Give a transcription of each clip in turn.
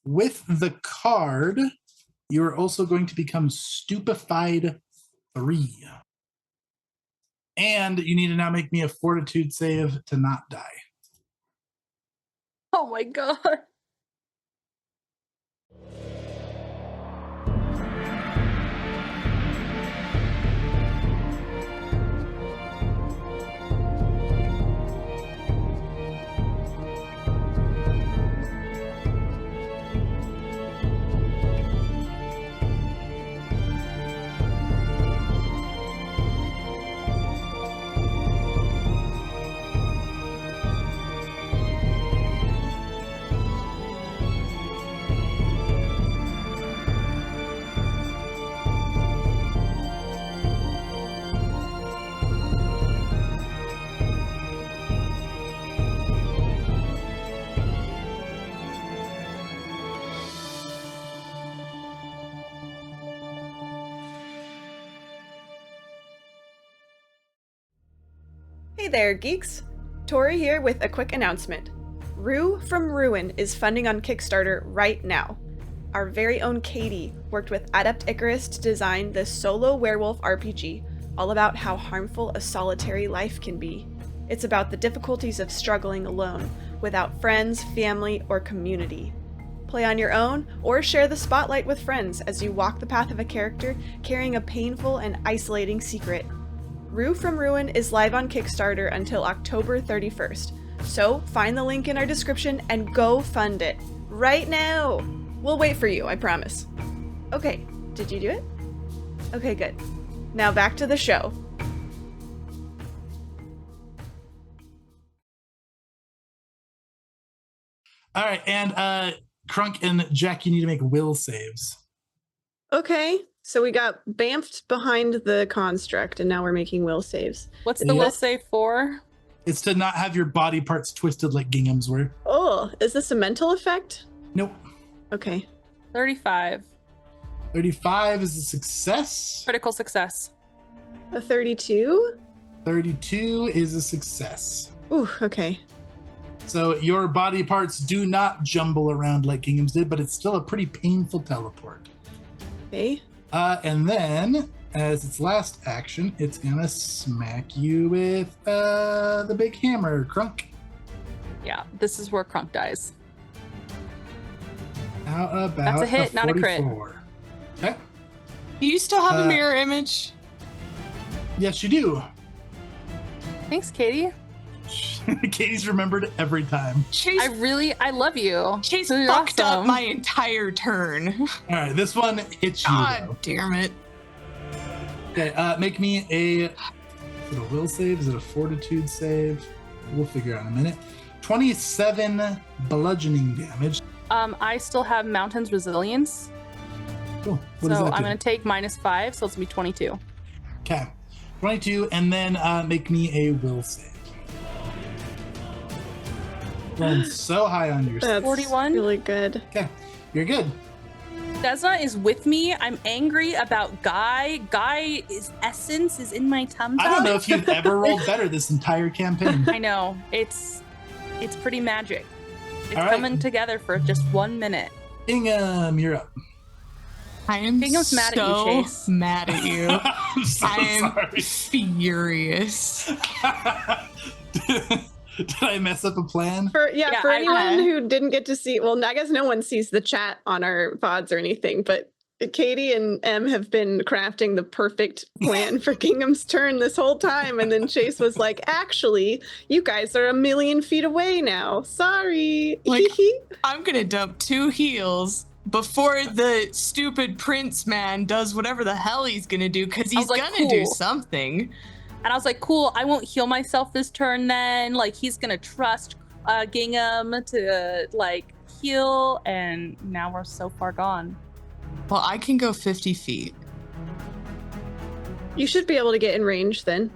With the card, you are also going to become stupefied 3. And you need to now make me a fortitude save to not die. Oh my god. Hey there, geeks! Tori here with a quick announcement. Rue from Ruin is funding on Kickstarter right now. Our very own Katie worked with Adept Icarus to design this solo werewolf RPG, all about how harmful a solitary life can be. It's about the difficulties of struggling alone, without friends, family, or community. Play on your own, or share the spotlight with friends as you walk the path of a character carrying a painful and isolating secret. Rue from Ruin is live on Kickstarter until October 31st, so find the link in our description and go fund it. Right now! We'll wait for you, I promise. Okay, did you do it? Okay, good. Now back to the show. All right, and Crunk and Jack, you need to make will saves. Okay, so we got bamfed behind the construct, and now we're making will saves. What's the will save for? It's to not have your body parts twisted like Gingham's were. Oh, is this a mental effect? Nope. Okay. 35. 35 is a success. Critical success. A 32? 32 is a success. Ooh, okay. So your body parts do not jumble around like Gingham's did, but it's still a pretty painful teleport. Okay. And then, as its last action, it's gonna smack you with the big hammer, Crunk. Yeah, this is where Crunk dies. How about That's a hit, not a crit. 44? Okay. Do you still have a mirror image? Yes, you do. Thanks, Katie. Katie's remembered every time. Chase, I love you. Chase You're fucked up awesome. my entire turn. All right, this one hits you. God though. damn it. Okay, make me a. Is it a will save? Is it a fortitude save? We'll figure out in a minute. 27 bludgeoning damage. I still have Mountain's Resilience. Cool. What does So that I'm do? going to take -5, so it's going to be 22. Okay. 22, and then make me a will save. Rolling so high on your That's 41? really good. Okay, you're good. Desna is with me. I'm angry about Guy. Guy's essence is in my tum-tum. I don't know if you've ever rolled better this entire campaign. I know. It's pretty magic. It's All right. coming together for just 1 minute. Ingham, you're up. I am Bingham's mad at you, so Chase. mad at you. I'm so I am sorry. furious. Did I mess up a plan? For Yeah, for I- anyone who didn't get to see, well, I guess no one sees the chat on our VODs or anything, but Katie and Em have been crafting the perfect plan for Kingdom's turn this whole time, and then Chase was like, actually, you guys are 1,000,000 feet away now. Sorry. Like, I'm gonna dump 2 heals before the stupid prince man does whatever the hell he's gonna do, because he's was like, gonna do cool. something. And I was like, cool, I won't heal myself this turn then. Like, he's going to trust Gingham to, like, heal. And now we're so far gone. Well, I can go 50 feet. You should be able to get in range then.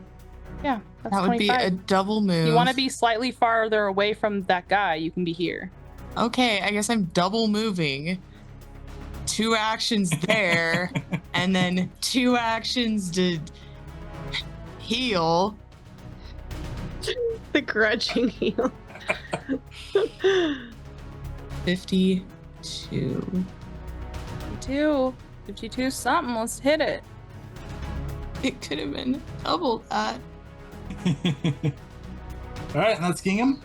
Yeah, that's That would 25. be a double move. You want to be slightly farther away from that guy, you can be here. Okay, I guess I'm double moving. 2 actions there, and then 2 actions to heal. The grudging heal. 50, 52. 52 something. Let's hit it. It could have been double that. All right, that's Gingham.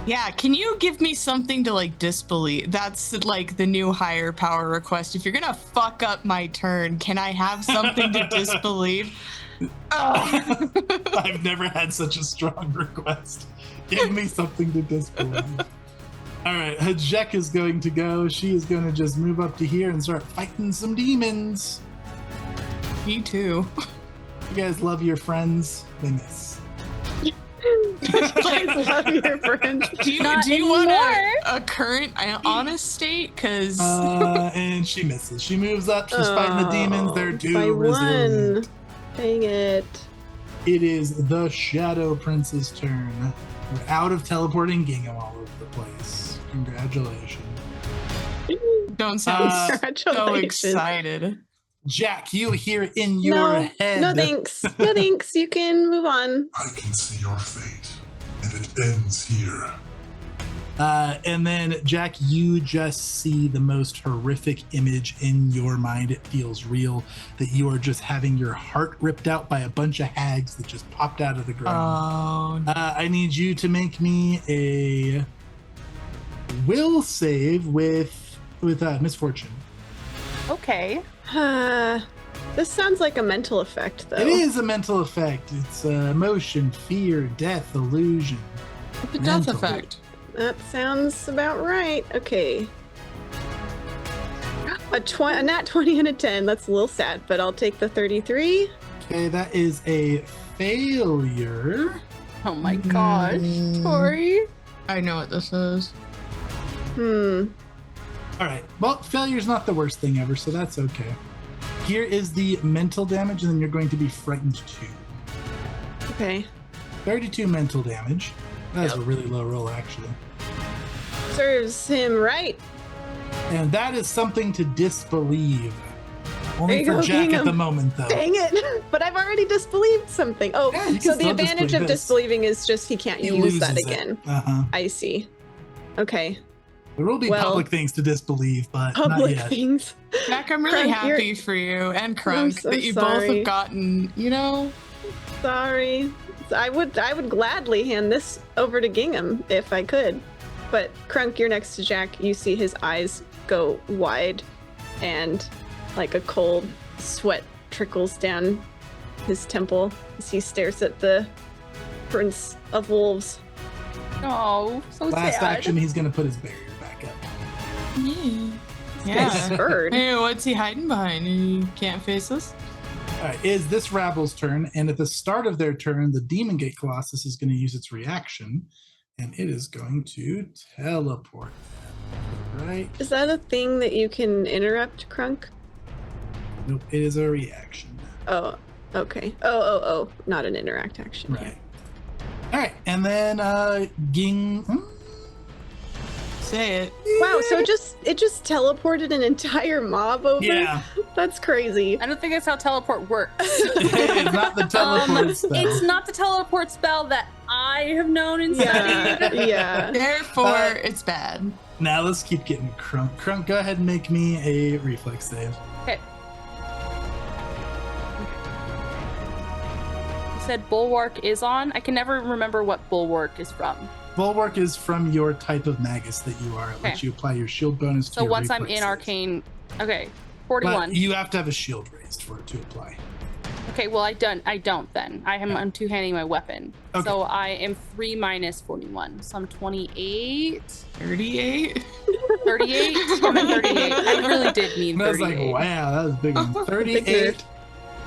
Yeah, can you give me something to like disbelieve? That's like the new higher power request. If you're gonna fuck up my turn, can I have something to disbelieve? Oh. I've never had such a strong request. Give me something to disbelieve. All right, Hajek is going to go. She is going to just move up to here and start fighting some demons. Me too. You guys love your friends. They miss. Please love your friends. Do you Not want anymore. a current honest state? Because And she misses. She moves up. She's fighting the demons. They're by too resilient. 1. Dang it. It is the Shadow Prince's turn. We're out of teleporting Gingham all over the place. Congratulations. don't sound so Congratulations. excited. Jack, you hear in your head. No thanks. No thanks. You can move on. I can see your fate, and it ends here. And then, Jack, you just see the most horrific image in your mind. It feels real that you are just having your heart ripped out by a bunch of hags that just popped out of the ground. Oh, I need you to make me a will save with misfortune. Okay. This sounds like a mental effect, though. It is a mental effect. It's emotion, fear, death, illusion. the death Mental. effect. That sounds about right. Okay. A nat 20 and a 10. That's a little sad, but I'll take the 33. Okay, that is a failure. Oh my gosh, Tori. I know what this is. All right. Well, failure's not the worst thing ever, so that's okay. Here is the mental damage, and then you're going to be frightened 2. Okay. 32 mental damage. That's a really low roll, actually. Serves him right. And that is something to disbelieve. There Only you for go, Jack at Gingham. the moment, though. Dang it. But I've already disbelieved something. Oh, Yeah, you can so the still advantage disbelieve of this. disbelieving is just he can't He use that loses it. again. Uh-huh. I see. Okay. There will be Well, public things to disbelieve, but not Public yet. things. Jack, I'm really Crunk, you're- happy for you and Crunk so that you both sorry. have gotten, Sorry. I would gladly hand this over to Gingham if I could. But Crunk, you're next to Jack. You see his eyes go wide and like a cold sweat trickles down his temple as he stares at the Prince of Wolves. Oh, so Last sad. action, he's going to put his barrier back up. Guy's spurred. Hey, what's he hiding behind? He can't face us? All right, is this Rabble's turn, and at the start of their turn, the Demon Gate Colossus is going to use its reaction, and it is going to teleport. Right? Is that a thing that you can interrupt, Crunk? Nope, it is a reaction. Oh, okay. Oh, not an interact action. Right. All right, and then Say it. Wow, so it just teleported an entire mob over? Yeah, That's crazy. I don't think that's how teleport works. it's not the teleport spell. It's not the teleport spell that I have known and studied. Yeah, yeah. Therefore, it's bad. Now let's keep getting Crunk. Crunk, go ahead and make me a reflex save. Okay. You said Bulwark is on? I can never remember what Bulwark is from. Bulwark is from your type of Magus that you are. It lets Okay. you apply your shield bonus to So your once I'm reflex in save. Arcane... Okay, 41. But you have to have a shield raised for it to apply. Okay, well I don't then. I'm two-handing my weapon. Okay. So I am 3 minus 41. So I'm 28. 38? 38? I'm at 38. I really did mean And I was 38. like, wow, that was a big one. 38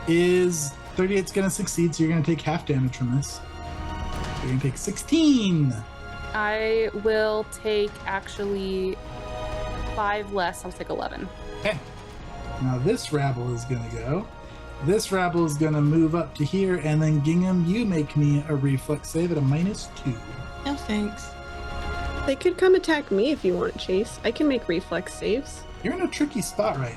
is 38's gonna succeed, so you're gonna take half damage from this. You're gonna take 16. I will take actually 5 less. I'll take 11. Okay. Now this rabble is gonna go. This rabble is gonna move up to here, and then Gingham, you make me a reflex save at a -2. No thanks. They could come attack me if you want, Chase. I can make reflex saves. You're in a tricky spot right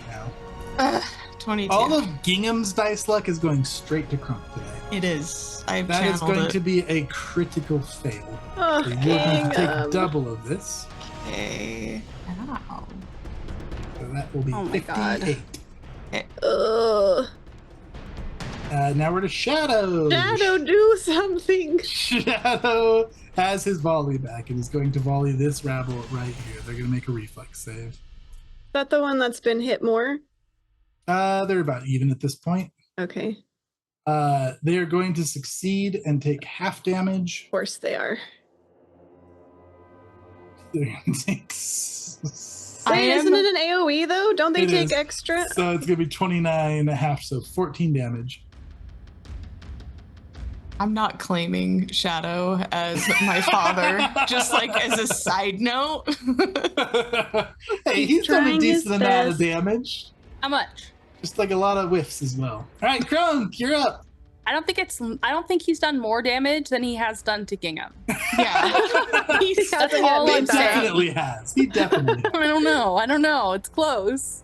now. 22. All of Gingham's dice luck is going straight to Crump today. It is. I've That is channeled going it. to be a critical fail. Oh, So you're going to Gingham. take double of this. Okay. Ow. So that will be Oh my God. 58. Ugh. Now we're to Shadow. Shadow, do something. Shadow has his volley back and is going to volley this rabble right here. They're going to make a reflex save. Is that the one that's been hit more? They're about even at this point. Okay. They are going to succeed and take half damage. Of course they are. They're going to take... Wait, isn't it an AoE though? Don't they It take is. extra? So it's going to be 29 and a half, so 14 damage. I'm not claiming Shadow as my father, just like as a side note. Hey, he's done a trying his decent amount of best. damage. How much? Just like a lot of whiffs as well. All right, Krunk, you're up. I don't think he's done more damage than he has done to Gingham. Yeah. He hasn't yet all made I'm He that saying. up. definitely has. He definitely has. I don't know. It's close.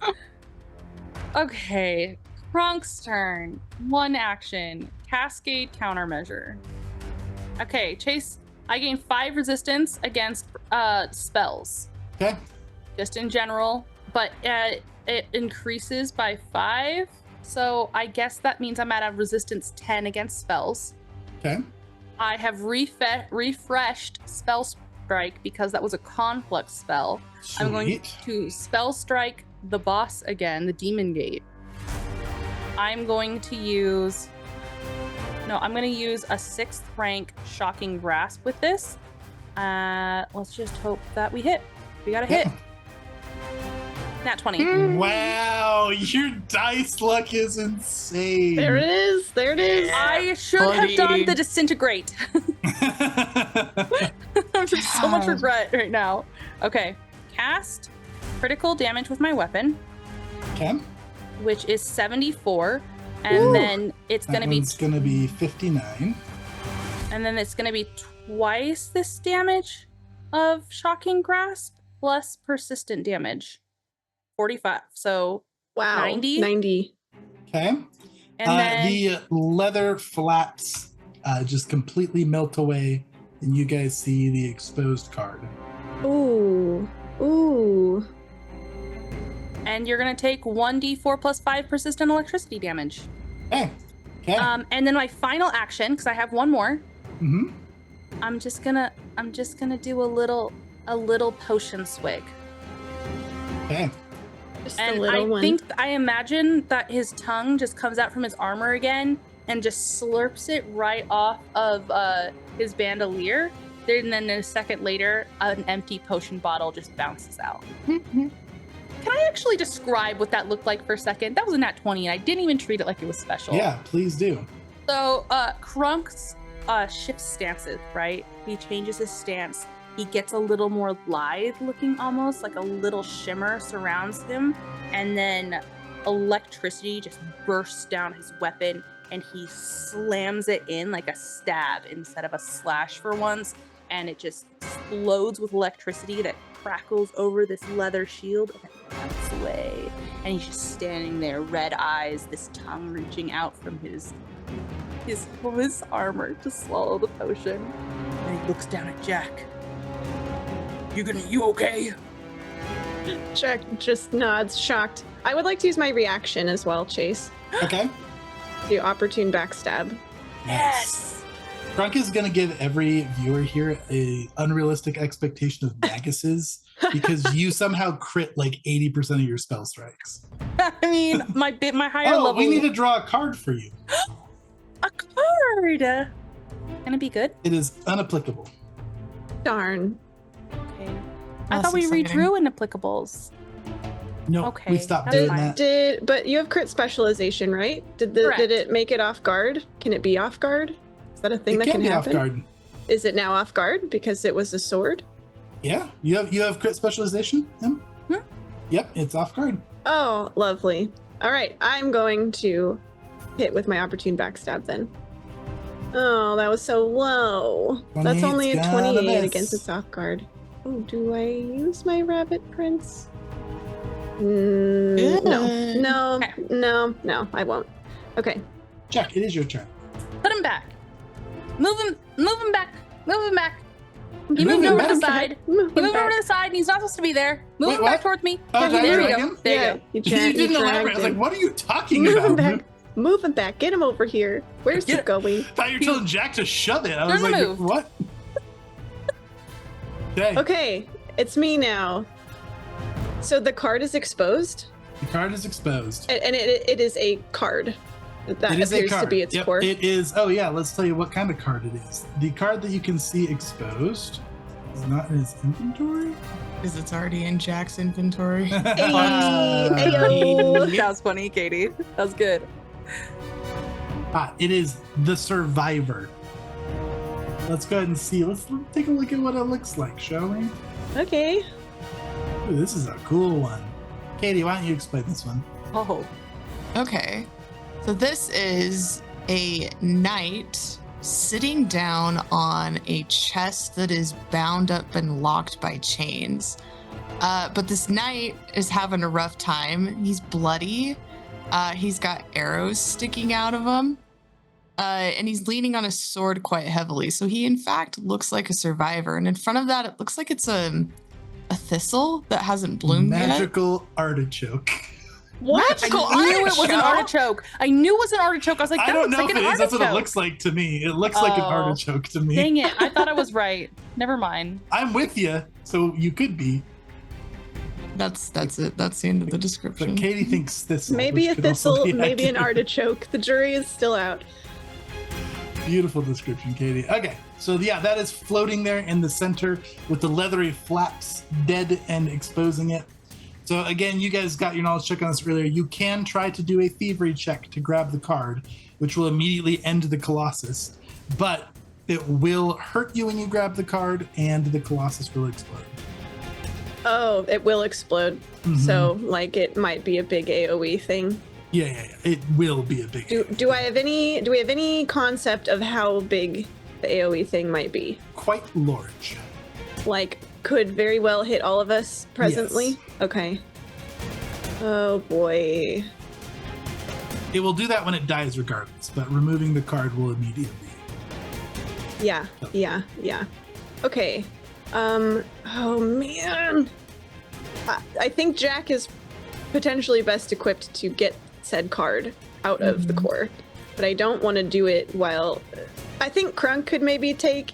Okay. Krunk's turn. One action. Cascade countermeasure. Okay, Chase, I gain 5 resistance against spells. Okay. Just in general. But it increases by 5. So I guess that means I'm at a resistance 10 against spells. Okay. I have refreshed Spell Strike because that was a conflict spell. I'm going Sweet. to Spell Strike the boss again, the Demon Gate. I'm going to use a 6th rank Shocking Grasp with this. Let's just hope that we hit. We got a hit. Nat 20. Wow, your dice luck is insane. There it is. There it is. I should have done Buddy. the Disintegrate. I'm just so much regret right now. Okay. Cast critical damage with my weapon, Okay. which is 74. And Ooh. then it's That gonna be one's gonna be 59. twice this damage of Shocking Grasp plus persistent damage. 45. So Wow. 90? 90. Okay. and then The leather flaps just completely melt away, and you guys see the exposed card. Ooh. Ooh. and you're gonna take 1d4 plus 5 persistent electricity damage. Okay. Okay. And then my final action, because I have one more, Mm-hmm. I'm just gonna do a little potion swig. Okay. Just And a little one. I imagine that his tongue just comes out from his armor again and just slurps it right off of his bandolier. And then a second later, an empty potion bottle just bounces out. Can I actually describe what that looked like for a second? That was a nat 20, and I didn't even treat it like it was special. Yeah, please do. So, Krunk's shifts stances, right? He changes his stance. He gets a little more lithe looking, almost like a little shimmer surrounds him. And then electricity just bursts down his weapon, and he slams it in like a stab instead of a slash for once. And it just explodes with electricity that crackles over this leather shield and then bounces away. And he's just standing there, red eyes, this tongue reaching out from his armor to swallow the potion. And he looks down at Jack. You okay? Jack just nods, shocked. I would like to use my reaction as well, Chase. Okay. Do opportune backstab. Yes! Krunk is going to give every viewer here a unrealistic expectation of Maguses because you somehow crit like 80% of your spell strikes. I mean, my higher Oh, level. we need to draw a card for you. a card. Gonna be good. It is unapplicable. Darn. Okay. I That's thought we exciting. redrew inapplicable. No, Okay, we stopped that's doing fine. that. But you have crit specialization, right? Did it make it off guard? Can it be off guard? Is that a thing It that can can be happen? off guard. Is it now off guard because it was a sword? Yeah, you have crit specialization. Em? Hmm? Yep, it's off guard. Oh, lovely. All right, I'm going to hit with my opportune backstab then. Oh, that was so low. That's 28's only a gonna 28 miss. against its off guard. Oh, do I use my rabbit prince? Good. No, I won't. Okay. Jack, it is your turn. Put him back. Move him back. Move him back. He Move moved him over to back. the side. Move He him moved over back. to the side, and he's not supposed to be there. Move Wait, him back what? towards me. Oh, Yeah, did I there we drag go. him? There Yeah, you go. you You didn't elaborate. I dragged was like, him. what are you talking Move about? him back. Move him back. Get him over here. Where's he going? I thought you were telling Jack to shove it. I was Turn like, moved. what? Okay. Okay, it's me now. So the card is exposed, The card is exposed. and it is a card. That It is a appears card. to be its Yep, core. it is. Oh yeah, let's tell you what kind of card it is. The card that you can see exposed is not in his inventory. Because it's already in Jack's inventory. Ayo. That was funny, Katie. That was good. It is the Survivor. Let's go ahead and see. Let's take a look at what it looks like, shall we? Okay. Ooh, this is a cool one. Katie, why don't you explain this one? Oh, Okay. So this is a knight sitting down on a chest that is bound up and locked by chains. But this knight is having a rough time. He's bloody. He's got arrows sticking out of him. And he's leaning on a sword quite heavily. So he, in fact, looks like a survivor. And in front of that, it looks like it's a thistle that hasn't bloomed yet. Magical artichoke. What? Magical I knew it was an artichoke? artichoke. I knew it was an artichoke. I was like, I that don't looks know like if an it is. That's artichoke. what it looks like to me. It looks like an Oh. artichoke to me. Dang it! I thought I was right. Never mind. I'm with you, so you could be. That's it. That's the end of the But description. Katie thinks thistle. Maybe a which could also thistle, be maybe an accurate. artichoke. The jury is still out. Beautiful description, Katie. Okay, so yeah, that is floating there in the center with the leathery flaps dead and exposing it. So again, you guys got your knowledge check on this earlier. You can try to do a thievery check to grab the card, which will immediately end the Colossus, but it will hurt you when you grab the card and the Colossus will explode. Oh, it will explode. Mhm. So, like, it might be a big AoE thing. Yeah. It will be a big Do we have any concept of how big the AoE thing might be? quite large. Like, could very well hit all of us presently? Yes. Okay. Oh boy. It will do that when it dies regardless, but removing the card will immediately. Yeah. Okay. Oh man. I think Jack is potentially best equipped to get said card out of the core, but I don't want to do it while. I think Krunk could maybe tank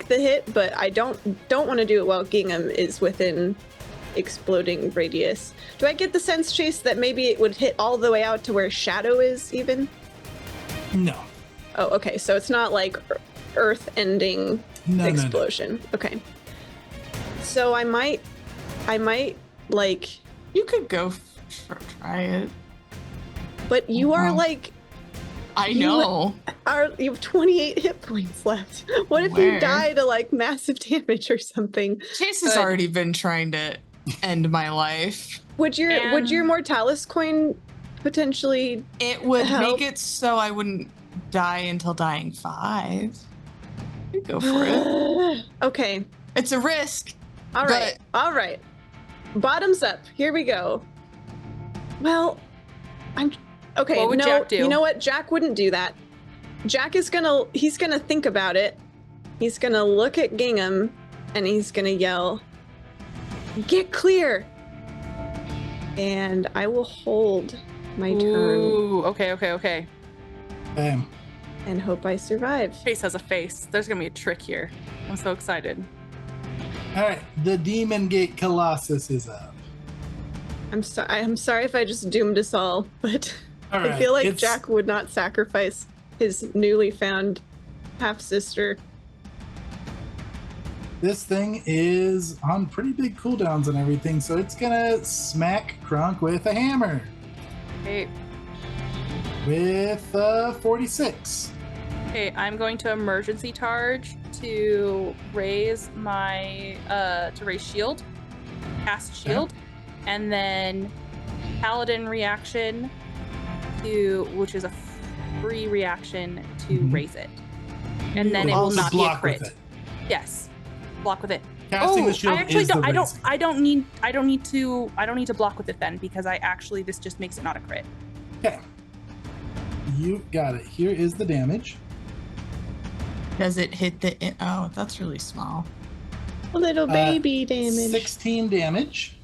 the hit, but I don't want to do it while Gingham is within exploding radius. Do I get the sense, Chase, that maybe it would hit all the way out to where Shadow is even? No. Oh, okay. So it's not like earth-ending No. explosion. Okay. So I might like, You could go try it. but you are Uh-huh. like, I You- know. you have 28 hit points left. What if Where? you die to like massive damage or something? Chase has Good. already been trying to end my life. Would your And- Mortalis coin potentially? It would Help. make it so I wouldn't die until dying 5. You go for it. Okay. It's a risk. All right. All right. Bottoms up. Here we go. Well, I'm okay. What would no, Jack do? You know what? Jack wouldn't do that. Jack is he's gonna think about it. He's gonna look at Gingham and he's gonna yell, "Get clear!" And I will hold my turn Ooh, okay. Bam. and hope I survive. Face has a face. There's gonna be a trick here. I'm so excited. All right, the Demon Gate Colossus is up. I'm sorry if I just doomed us all, but All right, I feel like it's- Jack would not sacrifice his newly found half sister. This thing is on pretty big cooldowns and everything, so it's gonna smack Kronk with a hammer Okay, with 46. okay. I'm going to emergency charge to raise my shield, cast shield, and then paladin reaction which is a free reaction to Mhm. raise it, and then You it will also not be a block with crit. it. Yes, block with it. Casting the shield I actually is don't. the I don't. raising. I don't need to block with it then because this just makes it not a crit. Okay. You got it. Here is the damage. Does it hit the... Oh, that's really small. A little baby damage. 16 damage.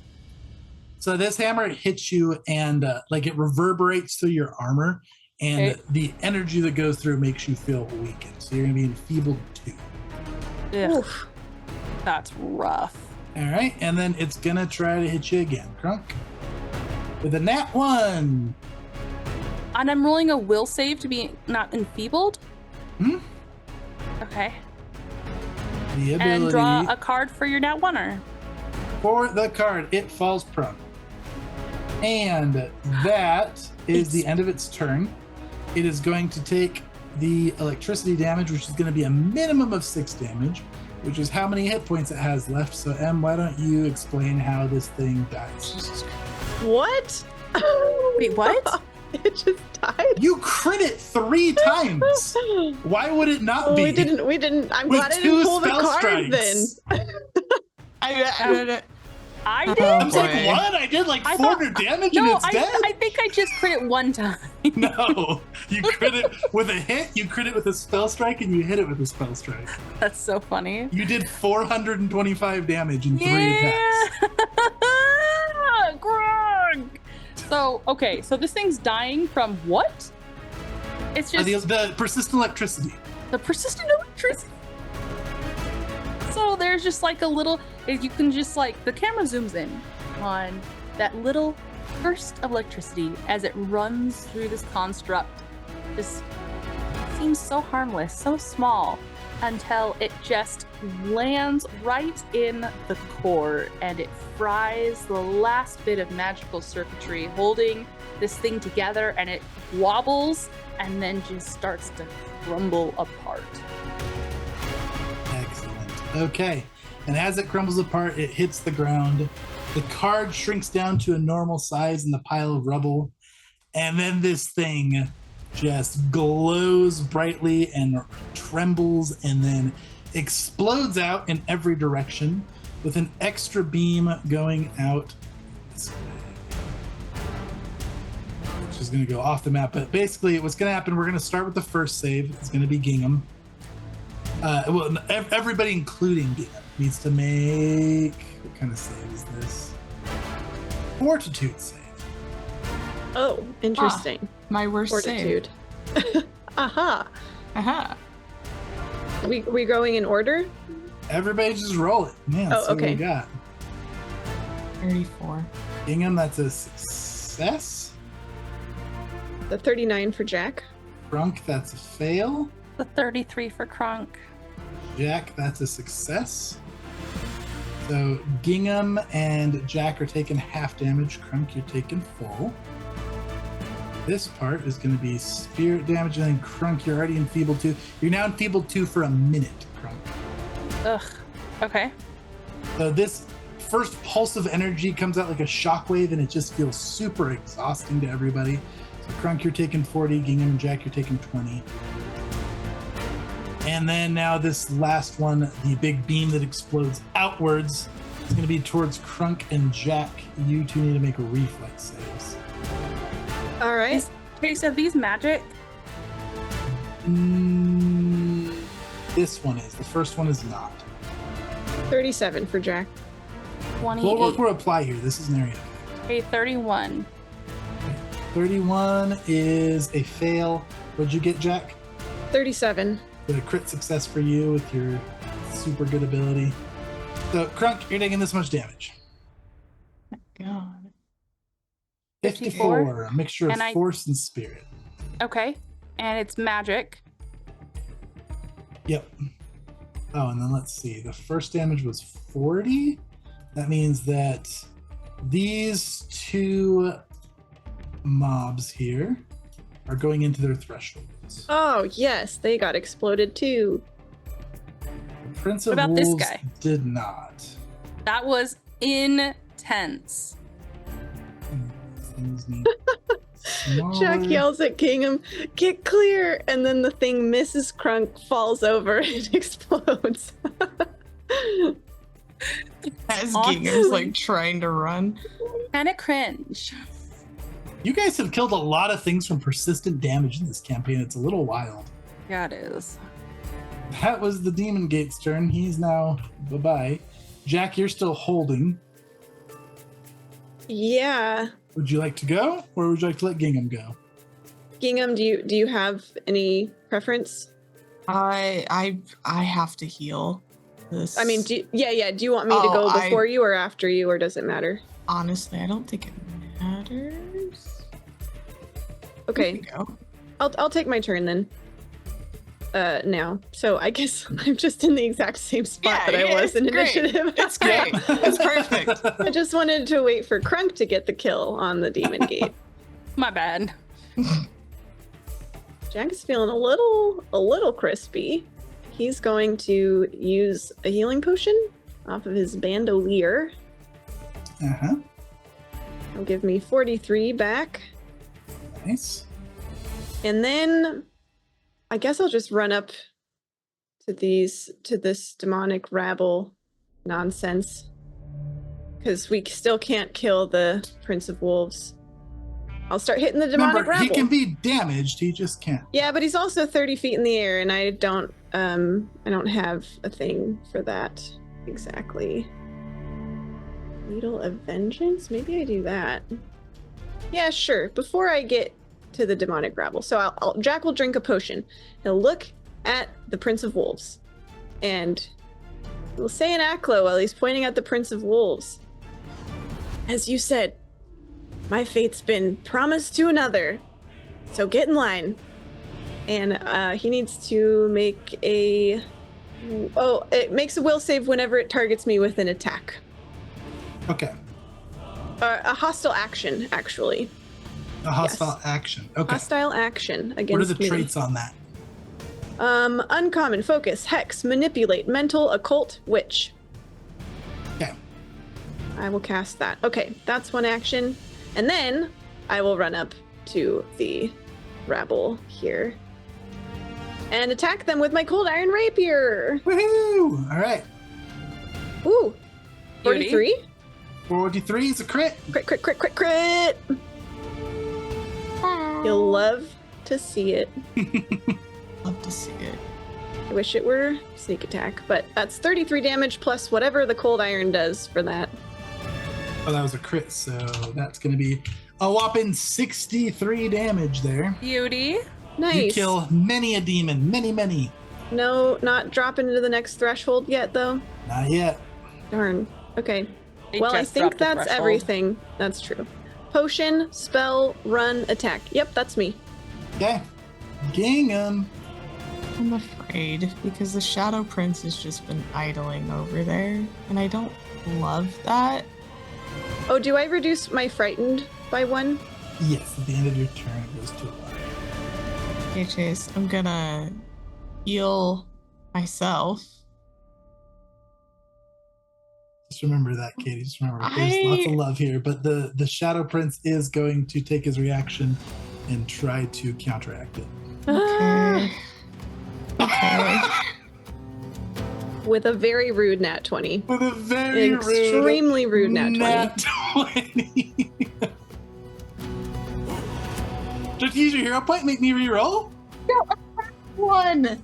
So this hammer hits you and like it reverberates through your armor, and Okay. the energy that goes through makes you feel weakened. So you're going to be enfeebled 2. Ugh, Oof. that's rough. All right, and then it's going to try to hit you again, Crunk, with a nat 1. And I'm rolling a will save to be not enfeebled? Hmm? Okay. The ability And draw a card for your nat 1-er. for the card, it falls prone. And that is the end of its turn. It is going to take the electricity damage, which is going to be a minimum of 6 damage, which is how many hit points it has left. So, Em, why don't you explain how this thing dies? What? Wait, what? It just died. You crit it 3 times. Why would it not Oh, be? we didn't. I'm With glad I 2 didn't pull the spell card then. strikes. I did? I was boy. like, what? I did like I 400 damage and No, it's dead? I think I just crit it one time. No, you crit it with a hit, you crit it with a spell strike, and you hit it with a spell strike. That's so funny. You did 425 damage in 3 attacks. Grog! So, okay, so this thing's dying from what? It's just The persistent electricity. the persistent electricity. So there's just like a little, you can just like, the camera zooms in on that little burst of electricity as it runs through this construct. Just seems so harmless, so small, until it just lands right in the core and it fries the last bit of magical circuitry holding this thing together, and it wobbles and then just starts to crumble apart. Excellent. Okay. And as it crumbles apart, it hits the ground. The card shrinks down to a normal size in the pile of rubble. And then this thing just glows brightly and trembles and then explodes out in every direction with an extra beam going out this way. Which is going to go off the map. But basically, what's going to happen, we're going to start with the first save. It's going to be Gingham. Well, everybody, including Gingham, needs to make... What kind of save is this? Fortitude save. Oh, interesting. My worst Fortitude. Aha. Aha. We going in order? Everybody just roll it. Man, Oh, see what we okay. got. 34. Gingham, that's a success. The 39 for Jack. Crunk, that's a fail. The 33 for Krunk. Jack, that's a success. So Gingham and Jack are taking half damage. Crunk, you're taking full. This part is going to be spirit damage, and then Crunk, you're already enfeebled 2. You're now enfeebled 2 for a minute, Crunk. Ugh. Okay. So this first pulse of energy comes out like a shockwave, and it just feels super exhausting to everybody. So Crunk, you're taking 40. Gingham and Jack, you're taking 20. And then now this last one, the big beam that explodes outwards, is going to be towards Crunk and Jack. You two need to make reflex saves. All right. Okay, so these magic. This one is. The first one is not. 37 for Jack. 28. We'll apply here. This is an area. Okay, 31. 31 is a fail. What'd you get, Jack? 37. A crit success for you with your super good ability. So, Crunk, you're taking this much damage. God. 54, a mixture of And I- force and spirit. Okay. And it's magic. Yep. Oh, and then let's see. The first damage was 40. That means that these 2 mobs here are going into their thresholds. Oh, yes, they got exploded too. The Prince of What about this Wolves guy? did not. That was intense. Things need smaller. Jack yells at Gingham, "Get clear!" And then the thing misses Crunk, falls over, and explodes. As Honestly. Gingham's like trying to run. Kind of cringe. You guys have killed a lot of things from persistent damage in this campaign. It's a little wild. Yeah, it is. That was the Demon Gate's turn. He's now bye-bye. Jack, you're still holding. Yeah. Would you like to go, or would you like to let Gingham go? Gingham, do you have any preference? I have to heal. This. I mean, do you want me to go before you or after you, or does it matter? Honestly, I don't think it matters. Okay. Here we go. I'll take my turn then. Now. So I guess I'm just in the exact same spot that I was in great. initiative. It's great. It's perfect. I just wanted to wait for Crunk to get the kill on the demon gate. My bad. Jack is feeling a little crispy. He's going to use a healing potion off of his bandolier. Uh-huh. He'll give me 43 back. Nice. And then I guess I'll just run up to this demonic rabble nonsense. Because we still can't kill the Prince of Wolves. I'll start hitting the demonic Remember, rabble. he can be damaged, he just can't. Yeah, but he's also 30 feet in the air, and I don't have a thing for that exactly. Needle of Vengeance? Maybe I do that. Yeah, sure. Before I get to the demonic rabble. So Jack will drink a potion. He'll look at the Prince of Wolves, and he'll say an Aklo while he's pointing at the Prince of Wolves. As you said, my fate's been promised to another, so get in line. And he needs to make it makes a will save whenever it targets me with an attack. Okay. A hostile action, actually. A hostile action. Okay. Hostile action against me. What are the traits on that? Uncommon, focus, hex, manipulate, mental, occult, witch. Okay. I will cast that. Okay, that's one action. And then I will run up to the rabble here and attack them with my cold iron rapier. Woohoo! All right. Ooh, 43? 43 is a crit. Crit, crit, crit, crit, crit. You'll love to see it. Love to see it. I wish it were sneak attack, but that's 33 damage plus whatever the cold iron does for that. Oh, that was a crit, so that's going to be a whopping 63 damage there. Beauty. Nice. You kill many a demon, many. No, not dropping into the next threshold yet, though. Not yet. Darn. Okay. It Well, I just think dropped the that's threshold. everything. That's true. Potion, spell, run, attack. Yep, that's me. Okay. Gingham. I'm afraid because the Shadow Prince has just been idling over there, and I don't love that. Oh, do I reduce my frightened by 1? Yes, at the end of your turn, it goes to 1. Okay, Chase, I'm gonna heal myself. Just remember that, Katie. Just remember, there's lots of love here, but the Shadow Prince is going to take his reaction and try to counteract it. Okay. Okay. With a very rude nat 20. With a very Extremely rude nat 20. Nat 20. Just use your hero point, make me reroll? One.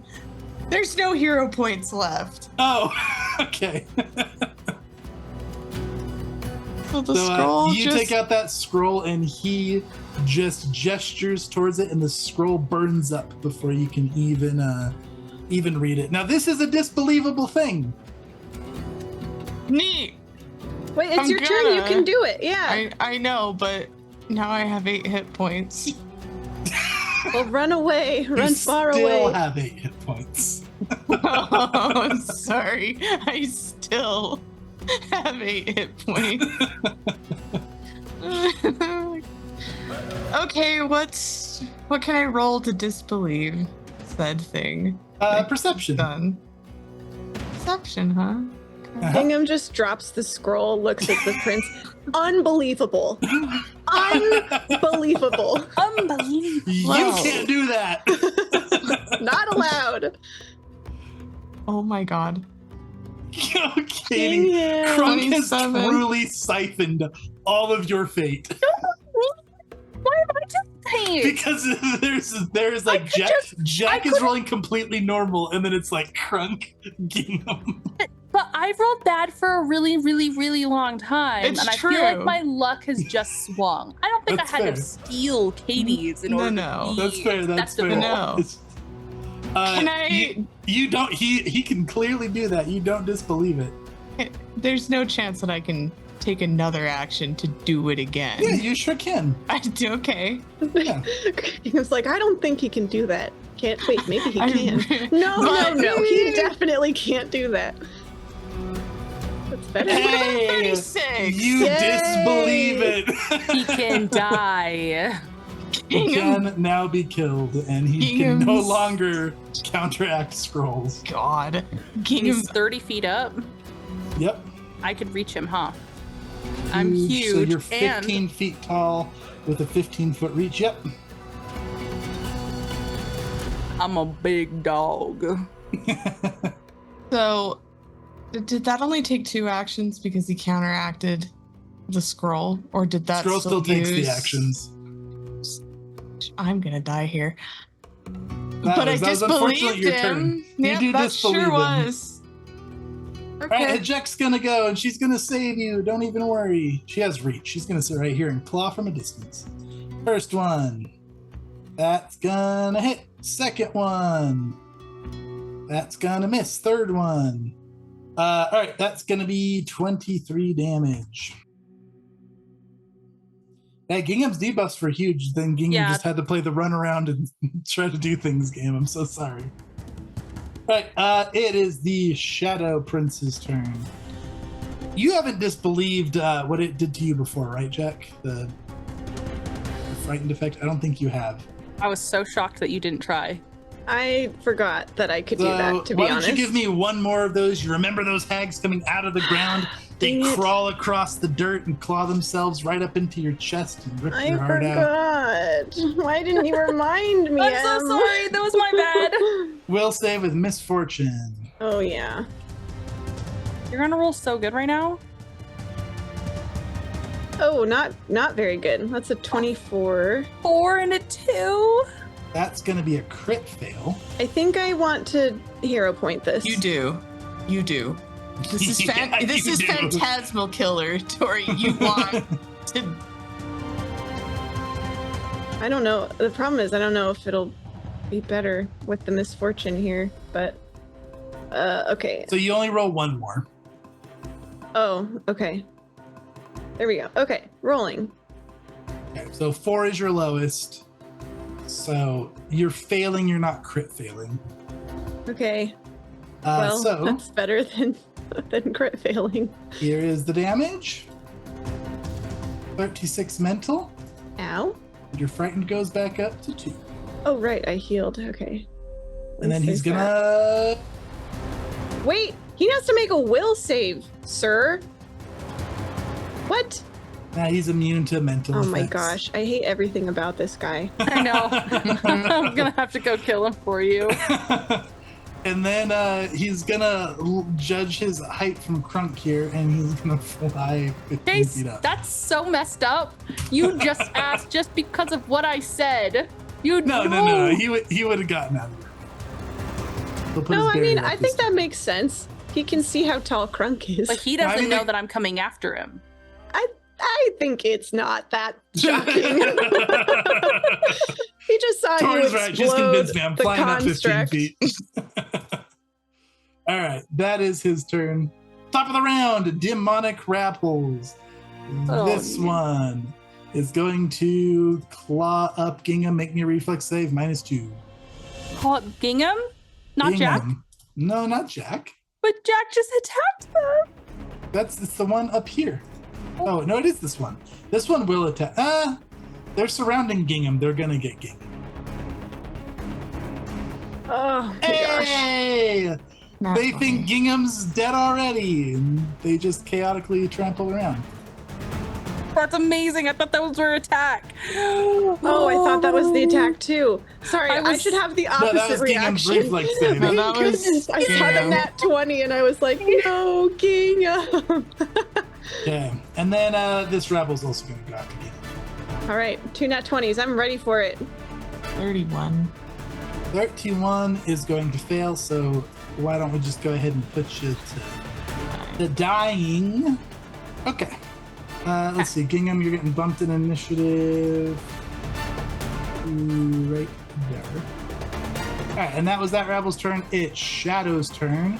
There's no hero points left. Oh, okay. So the So scroll you just... take out that scroll and he just gestures towards it and the scroll burns up before you can even read it. Now this is a disbelievable thing. Neat. Wait, it's I'm your turn. You gonna- can do it. Yeah. I know, but now I have 8 hit points. Well, run away. Run You far still away. have 8 hit points. Oh, sorry. I still have 8 hit points. Okay, what can I roll to disbelieve said thing? Perception. Done. Perception, huh? Uh-huh. Bingham just drops the scroll, looks at the prince. Unbelievable. Unbelievable. Unbelievable. You Wow. can't do that. Not allowed. Oh my god. Katie, Dang it. Crunk has 27. truly siphoned all of your fate. Why am I just saying? Because there's like Jack is rolling completely normal, and then it's like Crunk, Gingham. But what? I've rolled bad for a really, really, really long time. It's and I true. feel like my luck has just swung. I don't think That's I had fair. to steal Katie's in order No. to be That's fair. That's fair. acceptable. No. It's- Can I? You don't. He can clearly do that. You don't disbelieve it. There's no chance that I can take another action to do it again. Yeah, you sure can. I do. Okay. Yeah. He was like, I don't think he can do that. Can't wait, maybe he I- can. No, But- he definitely can't do that. That's better. Hey, 36. you Yay! disbelieve it. He can die. He can now be killed, and he can no Gingham's- longer counteract scrolls. God. Gingham. He's 30 feet up. Yep. I could reach him, huh? I'm So huge. you're 15 feet tall with a 15-foot reach. Yep. I'm a big dog. So, did that only take 2 actions because he counteracted the scroll, or did that Scroll still takes the use- actions. I'm gonna die here. That But I was unfortunately disbelieved your him. turn. You Yep, do that disbelieve sure him. was. All right, Okay. Eject's gonna go, and she's gonna save you. Don't even worry. She has reach. She's gonna sit right here and claw from a distance. First one. That's gonna hit. Second one. That's gonna miss. Third one. All right, that's gonna be 23 damage. Yeah, Gingham's debuffs were huge. Then Gingham Yeah. just had to play the run around and try to do things game. I'm so sorry. All right, it is the Shadow Prince's turn. You haven't disbelieved what it did to you before, right, Jack? The frightened effect? I don't think you have. I was so shocked that you didn't try. I forgot that I could do So that, to be why don't honest. you give me one more of those? You remember those hags coming out of the ground? They Dang it. crawl across the dirt and claw themselves right up into your chest and rip I your heart out. forgot. Why didn't you remind me? I'm so Em? sorry. That was my bad. Will save with misfortune. Oh yeah. You're gonna roll so good right now. Oh, not very good. That's a 24. 4 and a 2. That's going to be a crit fail. I think I want to hero point this. You do. You do. This is Yeah, this you is do. Phantasmal Killer, Tori. You want to. I don't know. The problem is I don't know if it'll be better with the misfortune here, but okay. So you only roll one more. Oh, okay. There we go. Okay, rolling. Okay, so 4 is your lowest. So you're failing, you're not crit failing. Okay. Well, so that's better than crit failing. here is the damage. 36 mental. Ow. Your frightened goes back up to 2. Oh right, I healed. Okay. And then he's Save gonna that. Wait, he has to make a will save, sir. What? Nah, he's immune to mental Oh my effects. gosh, I hate everything about this guy. I know. I'm gonna have to go kill him for you. And then he's gonna judge his height from Crunk here, and he's gonna fly 15 Chase, feet up. that's so messed up. You just asked just because of what I said. You No. He would have gotten out of there. He'll put No, his I mean, barrier up I this think time. that makes sense. He can see how tall Crunk is. But he I doesn't mean, know they- that I'm coming after him. I think it's not that shocking. He just saw Tori's you right. explode Just convince me. I'm the flying up 15 construct. feet. All right, that is his turn. Top of the round, demonic rapples. Oh, This no. one is going to claw up Gingham. Make me a reflex save -2. Call it Gingham? Not Jack? Gingham. No, not Jack. But Jack just attacked them. It's the one up here. Oh no, it is this one. This one will attack. They're surrounding Gingham. They're gonna get Gingham. Oh my gosh. Hey! Not They funny. think Gingham's dead already, and they just chaotically trample around. That's amazing. I thought that was her attack. Oh, I thought that was the attack too. Sorry, I I, was- should have the No, opposite that was Gingham's reaction. reflex save. No, Thank that was goodness. I saw the Gingham. nat 20 and I was like, no, Gingham. Okay, and then this rebel's also gonna go after Gingham. All right, 2 nat 20s. I'm ready for it. 31. 31 is going to fail, so why don't we just go ahead and put you to The dying. Okay. Let's see. Gingham, you're getting bumped in initiative. Right there. All right, and that was that Rabble's turn. It's Shadow's turn.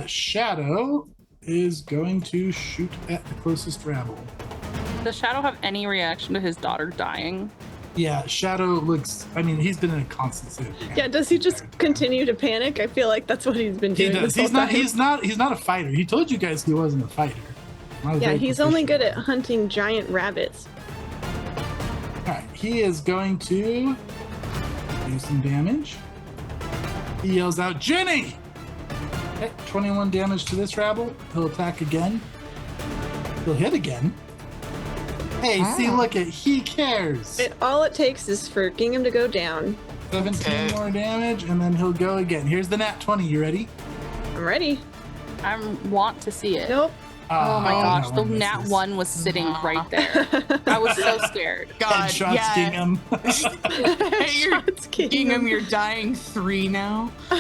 Shadow is going to shoot at the closest Rabble. Does Shadow have any reaction to his daughter dying? Yeah, Shadow looks. I mean, he's been in a constant state of panic. Yeah, does he just continue to panic? I feel like that's what he's been He doing. does. This whole time. He's not a fighter. He told you guys he wasn't a fighter. Yeah, he's only good at hunting giant rabbits. All right, he is going to do some damage. He yells out, "Jenny!" Okay, 21 damage to this Rabble. He'll attack again. He'll hit again. Hey, see, look at, he cares. All it takes is for Gingham to go down. 17 more damage, and then he'll go again. Here's the nat 20. You ready? I'm ready. I want to see it. Nope. Oh my gosh, that the one nat misses. 1 was sitting right there. I was so scared. God, Headshots, yeah. Gingham. Hey, you're Shots, Gingham, you're dying 3 now. All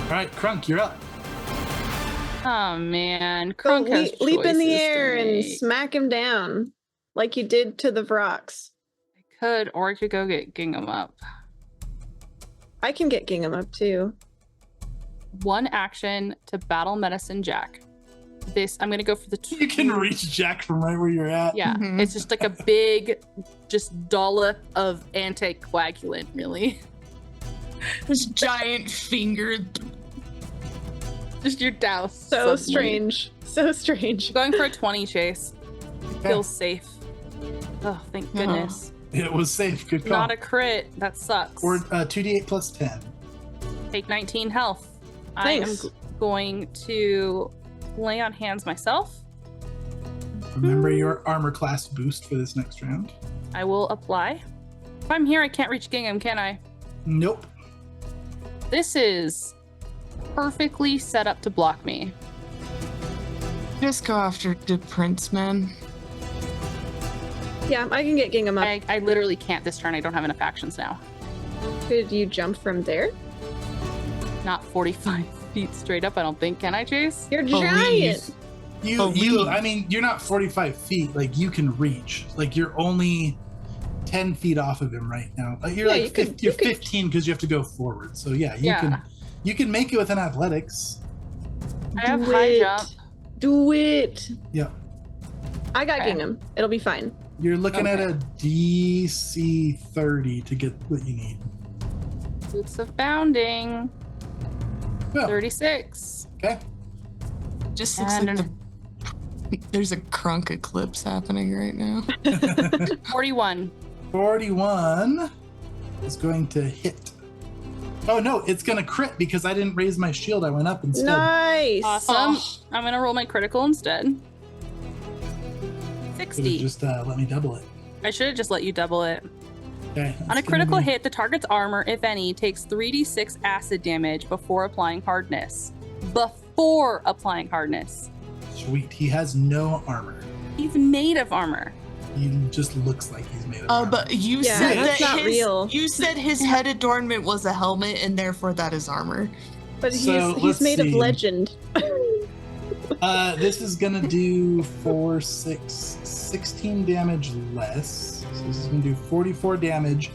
right, Crunk, you're up. Oh man, Go Crunk has leap in the choices to air and make. smack him down like you did to the Vrox. I could, or I could go get Gingham up. I can get Gingham up too. 1 action to battle medicine Jack. This I'm gonna go for the two. You can reach Jack from right where you're at. Yeah, Mhm. it's just like a big, just dollop of anticoagulant, really. This giant finger. Just your douse. So suddenly. strange. So strange. Going for a 20 chase. Okay. Feels safe. Oh, thank goodness. It was safe. Good call. Not a crit. That sucks. Or 2d8 plus 10. Take 19 health. Thanks. I am going to lay on hands myself. Remember your armor class boost for this next round. I will apply. If I'm here, I can't reach Gingham, can I? Nope. This is perfectly set up to block me. Just go after the prince, man. Yeah, I can get Gingham up. I literally can't this turn. I don't have enough actions now. Could you jump from there? Not 45 feet straight up, I don't think. Can I, Chase? You're Believe. giant. I mean, you're not 45 feet. Like, you can reach. Like, you're only 10 feet off of him right now. Like, you're Yeah, like you could- you're you could- 15 because you have to go forward. So yeah, Yeah. you can make it with an athletics. I have Do high it. jump. Do it. Yeah. I got Okay. Gingham. It'll be fine. You're looking at Okay. a DC 30 to get what you need. Boots of bounding. Well, 36. okay. Just looks And like there's a crunk eclipse happening right now. 41. 41 is going to hit. Oh no, it's going to crit because I didn't raise my shield. I went up instead. Nice. Awesome. Oh. I'm going to roll my critical instead. Could've 60. just let me double it. I should have just let you double it. Okay. On a that's critical gonna be- hit, the target's armor, if any, takes 3d6 acid damage before applying hardness. Before applying hardness. Sweet. He has no armor. He's made of armor. He just looks like he's made of Oh, armor. but you Yeah, said that's that not real. You said his head adornment was a helmet, and therefore that is armor. But So, he's let's made of see. legend. This is gonna do 4, 6, 16 damage less. So this is gonna do 44 damage.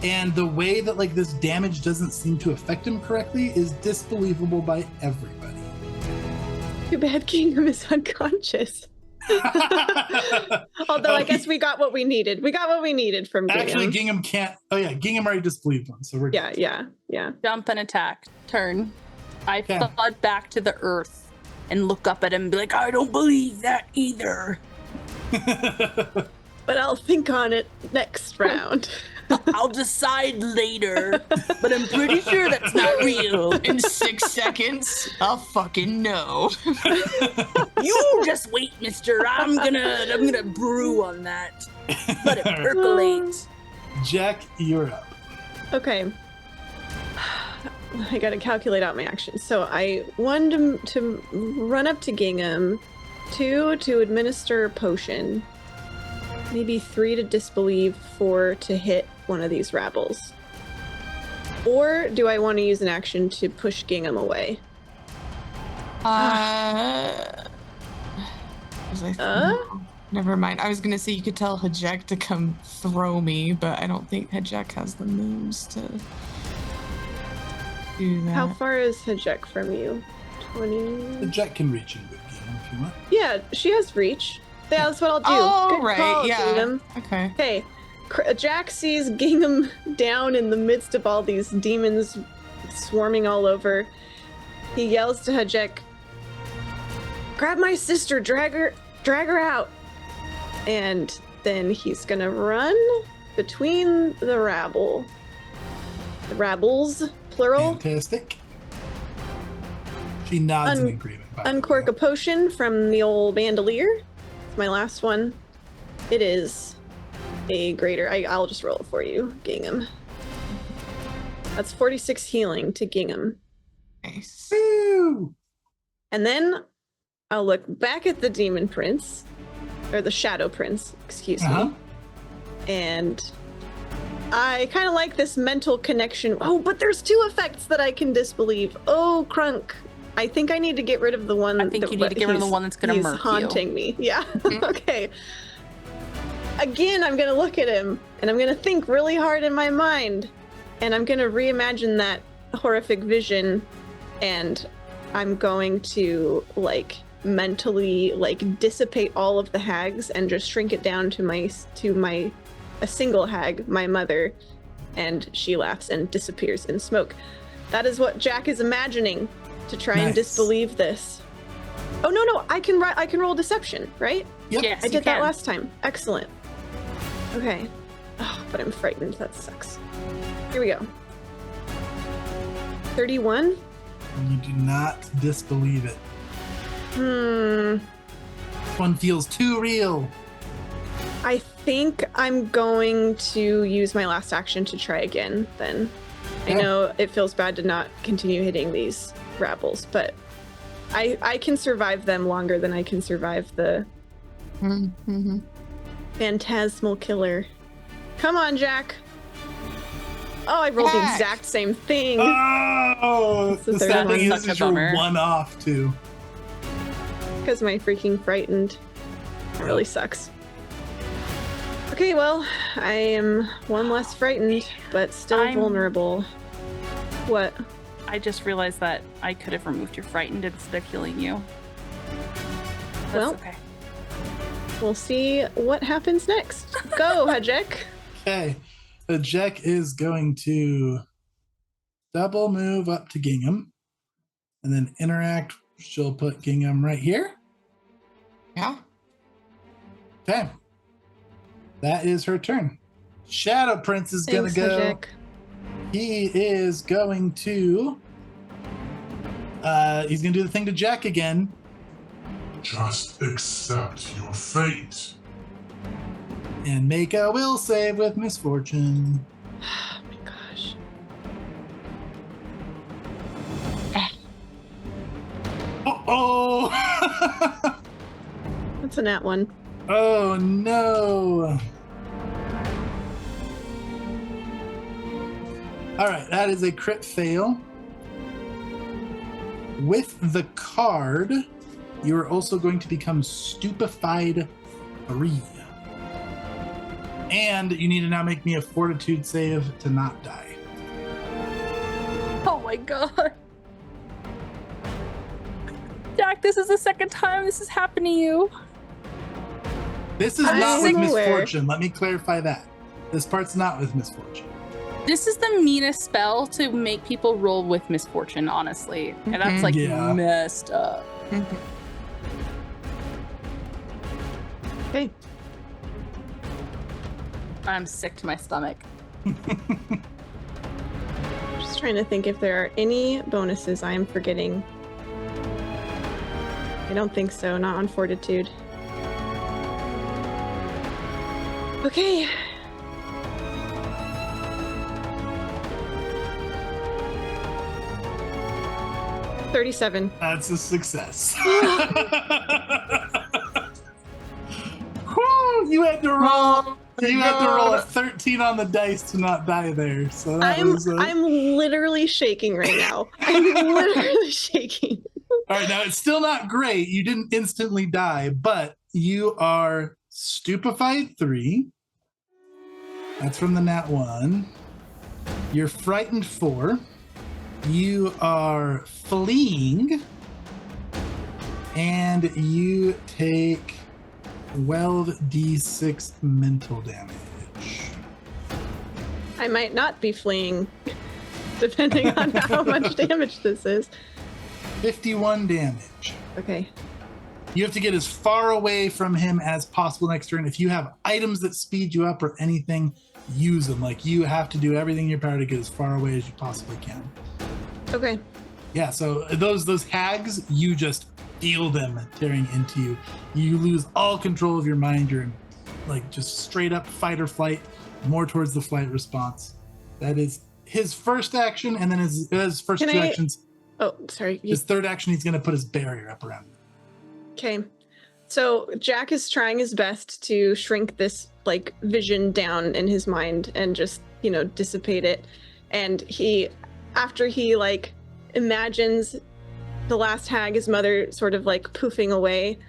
And the way that like this damage doesn't seem to affect him correctly is disbelievable by everybody. Too bad Gingham is unconscious. Although I guess we got what we needed. We got what we needed from Gingham. Actually, Gingham can't. Oh yeah, Gingham already disbelieved one, so we're good. Yeah. Jump and attack. Turn. I Okay. thud back to the earth and look up at him and be like, I don't believe that either. But I'll think on it next round. I'll decide later, but I'm pretty sure that's not real. In 6 seconds, I'll fucking know. You just wait, mister. I'm gonna brew on that. Let it percolate. Jack, you're up. Okay. I gotta calculate out my actions. So I 1 to run up to Gingham, 2 to administer a potion, maybe 3 to disbelieve, 4 to hit one of these rabbles. Or do I want to use an action to push Gingham away? Was never mind. I was gonna say you could tell Hajek to come throw me, but I don't think Hajek has the moves to do that. How far is Hajek from you? 20. The Jet can reach in with Gingham if you want. Yeah, she has reach. Yeah, that's what I'll do. Oh, Good right, call, yeah. Gingham. Okay. Okay, Jack sees Gingham down in the midst of all these demons swarming all over. He yells to Hajek, "Grab my sister, drag her out." And then he's gonna run between the rabble. The rabbles, plural. Fantastic. She nods in agreement. by the Uncork way. a potion from the old bandolier. It's my last one. It is a greater. I'll just roll it for you, Gingham. That's 46 healing to Gingham. Nice. Woo! And then I'll look back at the Demon Prince, or the Shadow Prince, excuse Uh-huh. me. And I kind of like this mental connection. Oh, but there's 2 effects that I can disbelieve. Oh, Crunk. I think I need to get rid of the one. I think you need to get rid of the one that's gonna he's murk you. haunting me. Yeah. Okay. Again, I'm gonna look at him and I'm gonna think really hard in my mind, and I'm gonna reimagine that horrific vision, and I'm going to mentally dissipate all of the hags and just shrink it down to a single hag, my mother, and she laughs and disappears in smoke. That is what Jack is imagining to try and Nice. disbelieve this. Oh no, I can roll deception, right? Yep. Yes, I you did that can. last time. Excellent. Okay. Oh, but I'm frightened. That sucks. Here we go. 31. You do not disbelieve it. This one feels too real. I think I'm going to use my last action to try again then. I Yeah. know it feels bad to not continue hitting these rabbles, but I can survive them longer than I can survive the Mm-hmm. phantasmal killer. Come on, Jack. Oh, I rolled the Jack. exact same thing. Oh, the the third sad one. thing is Such a you're bummer. one off too. Because my freaking frightened. It really sucks. Okay, well, I am one less frightened, but still I'm- vulnerable. What? I just realized that I could have removed your frightened instead of healing you. That's Well. okay. We'll see what happens next. Go, Hajek. Okay. So Jack is going to double move up to Gingham and then interact. She'll put Gingham right here. Yeah. Okay. That is her turn. Shadow Prince is going Thanks, to go. Hajek. He is going to. He's going to do the thing to Jack again. Just accept your fate. And make a will save with misfortune. Oh my gosh. Oh! That's a nat one. Oh no! All right, that is a crit fail. With the card, you are also going to become stupefied 3. And you need to now make me a fortitude save to not die. Oh my god. Jack, this is the second time this has happened to you. This is I'm not with aware. misfortune. Let me clarify that. This part's not with misfortune. This is the meanest spell to make people roll with misfortune, honestly. And that's Mhm. like Yeah. messed up. Okay. I'm sick to my stomach. Just trying to think if there are any bonuses I am forgetting. I don't think so. Not on fortitude. Okay. $37. That's a success. Whew, you had to roll. You had to roll a 13 on the dice to not die there. So that was. I'm literally shaking right now. I'm literally shaking. All right, now it's still not great. You didn't instantly die, but you are stupefied 3. That's from the nat 1. You're frightened 4. You are fleeing. And you take 12d6 mental damage. I might not be fleeing, depending on how much damage this is. 51 damage. Okay. You have to get as far away from him as possible next turn. If you have items that speed you up or anything, use them. Like, you have to do everything in your power to get as far away as you possibly can. Okay. Yeah, so those hags, you just feel them tearing into you. You lose all control of your mind. You're in, like, just straight up fight or flight, more towards the flight response. That is his first action, and then his first two actions. Oh, sorry. His third action, he's going to put his barrier up around you. Okay. So Jack is trying his best to shrink this, like, vision down in his mind and just, dissipate it. And after he, like, imagines the last hag, his mother, sort of, like, poofing away,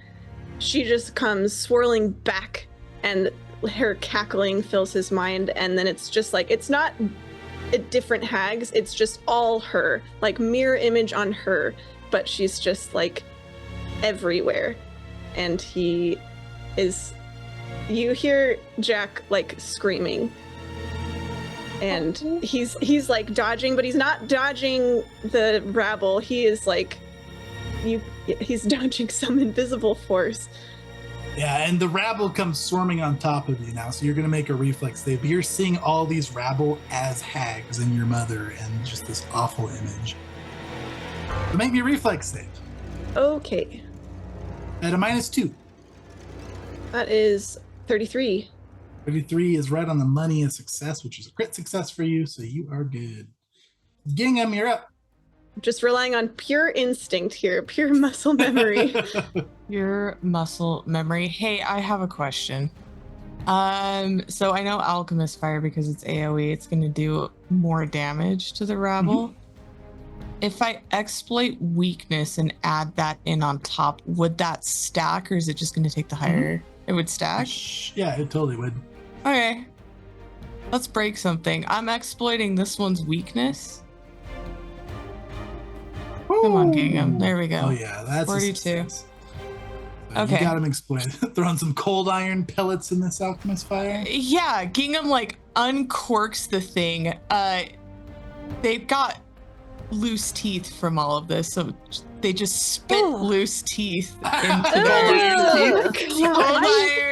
she just comes swirling back, and her cackling fills his mind. And then it's just, like, it's not different hags, it's just all her, like, mirror image on her, but she's just, like, everywhere. And you hear Jack, like, screaming, and he's like dodging, but he's not dodging the rabble. He is like, he's dodging some invisible force. Yeah, and the rabble comes swarming on top of you now, so you're going to make a reflex save. But you're seeing all these rabble as hags and your mother and just this awful image. So make me a reflex save. Okay. At a -2. That is 33. 33 is right on the money, a success, which is a crit success for you, so you are good. Gingham, you're up. Just relying on pure instinct here, pure muscle memory. Your muscle memory. Hey, I have a question. So I know Alchemist Fire, because it's AoE, it's going to do more damage to the rabble. Mm-hmm. If I exploit weakness and add that in on top, would that stack, or is it just going to take the higher? Mm-hmm. It would stack? Yeah, it totally would. Okay. Let's break something. I'm exploiting this one's weakness. Come on, Gingham. There we go. Oh, yeah, that's 42. Okay. You got him exploited. Throwing some cold iron pellets in this Alchemist Fire. Yeah, Gingham, like, uncorks the thing. They've got loose teeth from all of this, so they just spit loose teeth into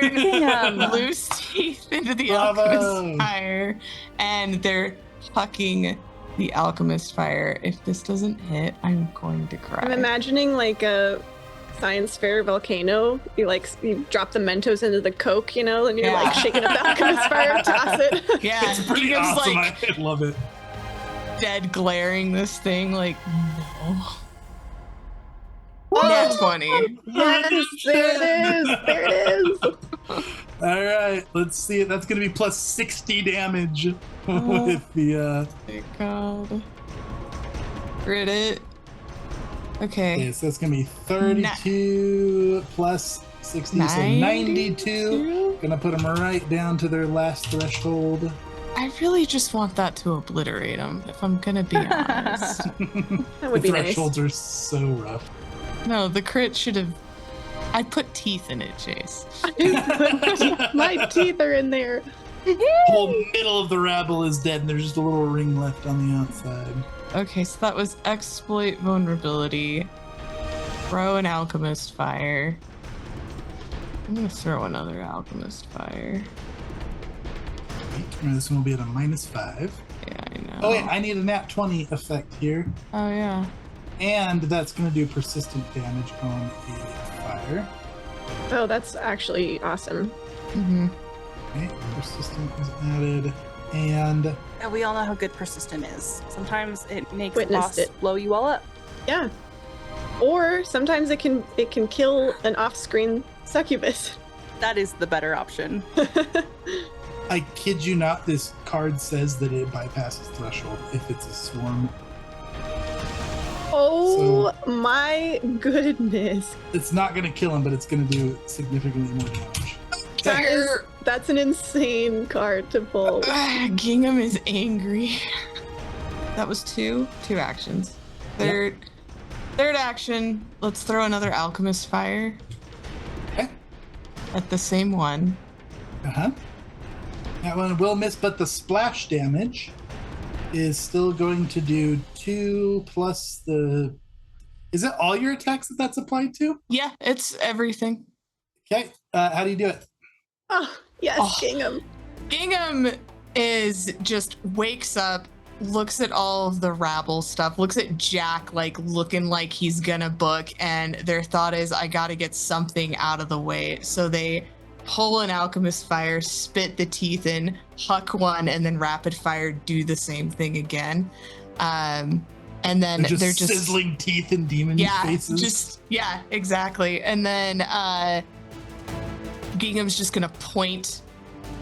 the loose teeth into the Alchemist Fire, and they're hucking the Alchemist Fire. If this doesn't hit, I'm going to cry. I'm imagining, like, a science fair volcano. You drop the Mentos into the Coke, and you're like shaking up the Alchemist Fire, toss it. Yeah, it's pretty awesome. I love it. Dead glaring this thing, like, no. Nat 20. Yes, there it is. All right, let's see it. That's going to be plus 60 damage with the. Thank God. Crit it. Okay. So that's going to be 32 plus 60, 92. So 92. Going to put them right down to their last threshold. I really just want that to obliterate them, if I'm gonna be honest. That would be nice. The thresholds are so rough. No, the crit should have... I put teeth in it, Chase. My teeth are in there. The whole middle of the rabble is dead, and there's just a little ring left on the outside. Okay, so that was exploit vulnerability. Throw an Alchemist Fire. I'm gonna throw another Alchemist Fire. This one will be at a -5. Yeah, I know. Oh wait, I need a nat 20 effect here. Oh yeah. And that's going to do persistent damage on the fire. Oh, that's actually awesome. Mm-hmm. Okay, persistent is added, and we all know how good persistent is. Sometimes it makes Witnessed boss blow you all up. Yeah. Or sometimes it can kill an off-screen succubus. That is the better option. I kid you not, this card says that it bypasses threshold if it's a swarm. Oh my goodness. It's not going to kill him, but it's going to do significantly more damage. That's an insane card to pull. Gingham is angry. That was two actions. Third action. Let's throw another alchemist fire. Okay. At the same one. That one will miss, but the splash damage is still going to do 2 plus the... Is it all your attacks that's applied to? Yeah, it's everything. Okay. How do you do it? Oh, yes, Gingham. Gingham is just wakes up, looks at all of the rabble stuff, looks at Jack like looking like he's gonna book, and their thought is, I gotta get something out of the way. So they pull an alchemist fire, spit the teeth in, huck one, and then rapid fire do the same thing again. And then they're just sizzling teeth and demon faces. Exactly. And then Gingham's just gonna point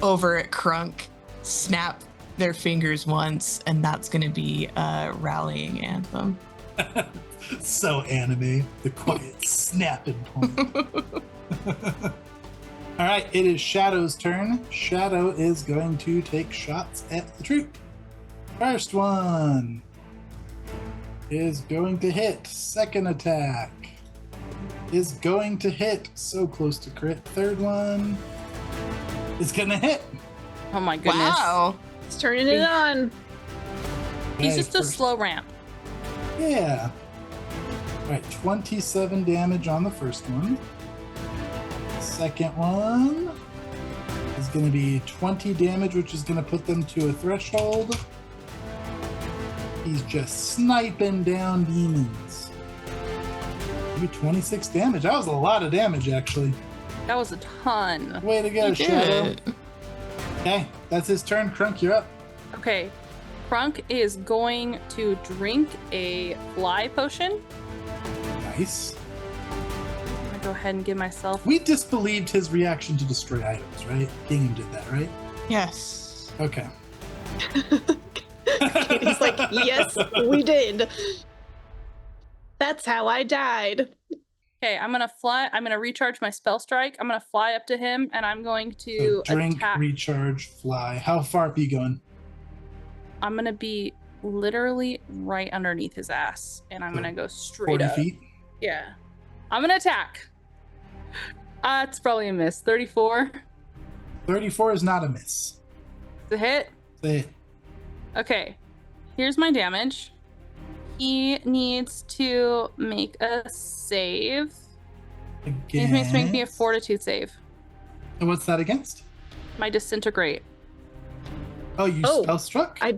over at Crunk, snap their fingers once, and that's gonna be a rallying anthem. So anime, the quiet snapping point. All right, it is Shadow's turn. Shadow is going to take shots at the troop. First one is going to hit. Second attack is going to hit. So close to crit. Third one is going to hit. Oh my goodness. Wow. It's turning it on. He's Okay, just a slow ramp. Yeah. All right, 27 damage on the first one. Second one is going to be 20 damage, which is going to put them to a threshold. He's just sniping down demons. Maybe 26 damage. That was a lot of damage, actually. That was a ton. Way to go, You Shadow. did. Okay, that's his turn. Crunk, you're up. Okay. Crunk is going to drink a fly potion. Nice. I'm gonna go ahead and give myself. We disbelieved his reaction to destroy items, right? Gingham did that, right? Yes. Okay. Katie's like, yes, we did. That's how I died. Okay, I'm gonna fly. I'm gonna recharge my spell strike. I'm gonna fly up to him, and I'm going to So drink, attack. recharge, fly. How far up are you going? I'm gonna be literally right underneath his ass, and I'm gonna go straight 40 up. feet? Yeah, I'm gonna attack. It's probably a miss. 34. 34 is not a miss. The hit. Say it. Okay, here's my damage. He needs to make a save. He needs to make me a Against? fortitude save. And what's that against? My disintegrate. Oh, you Oh. spell struck? I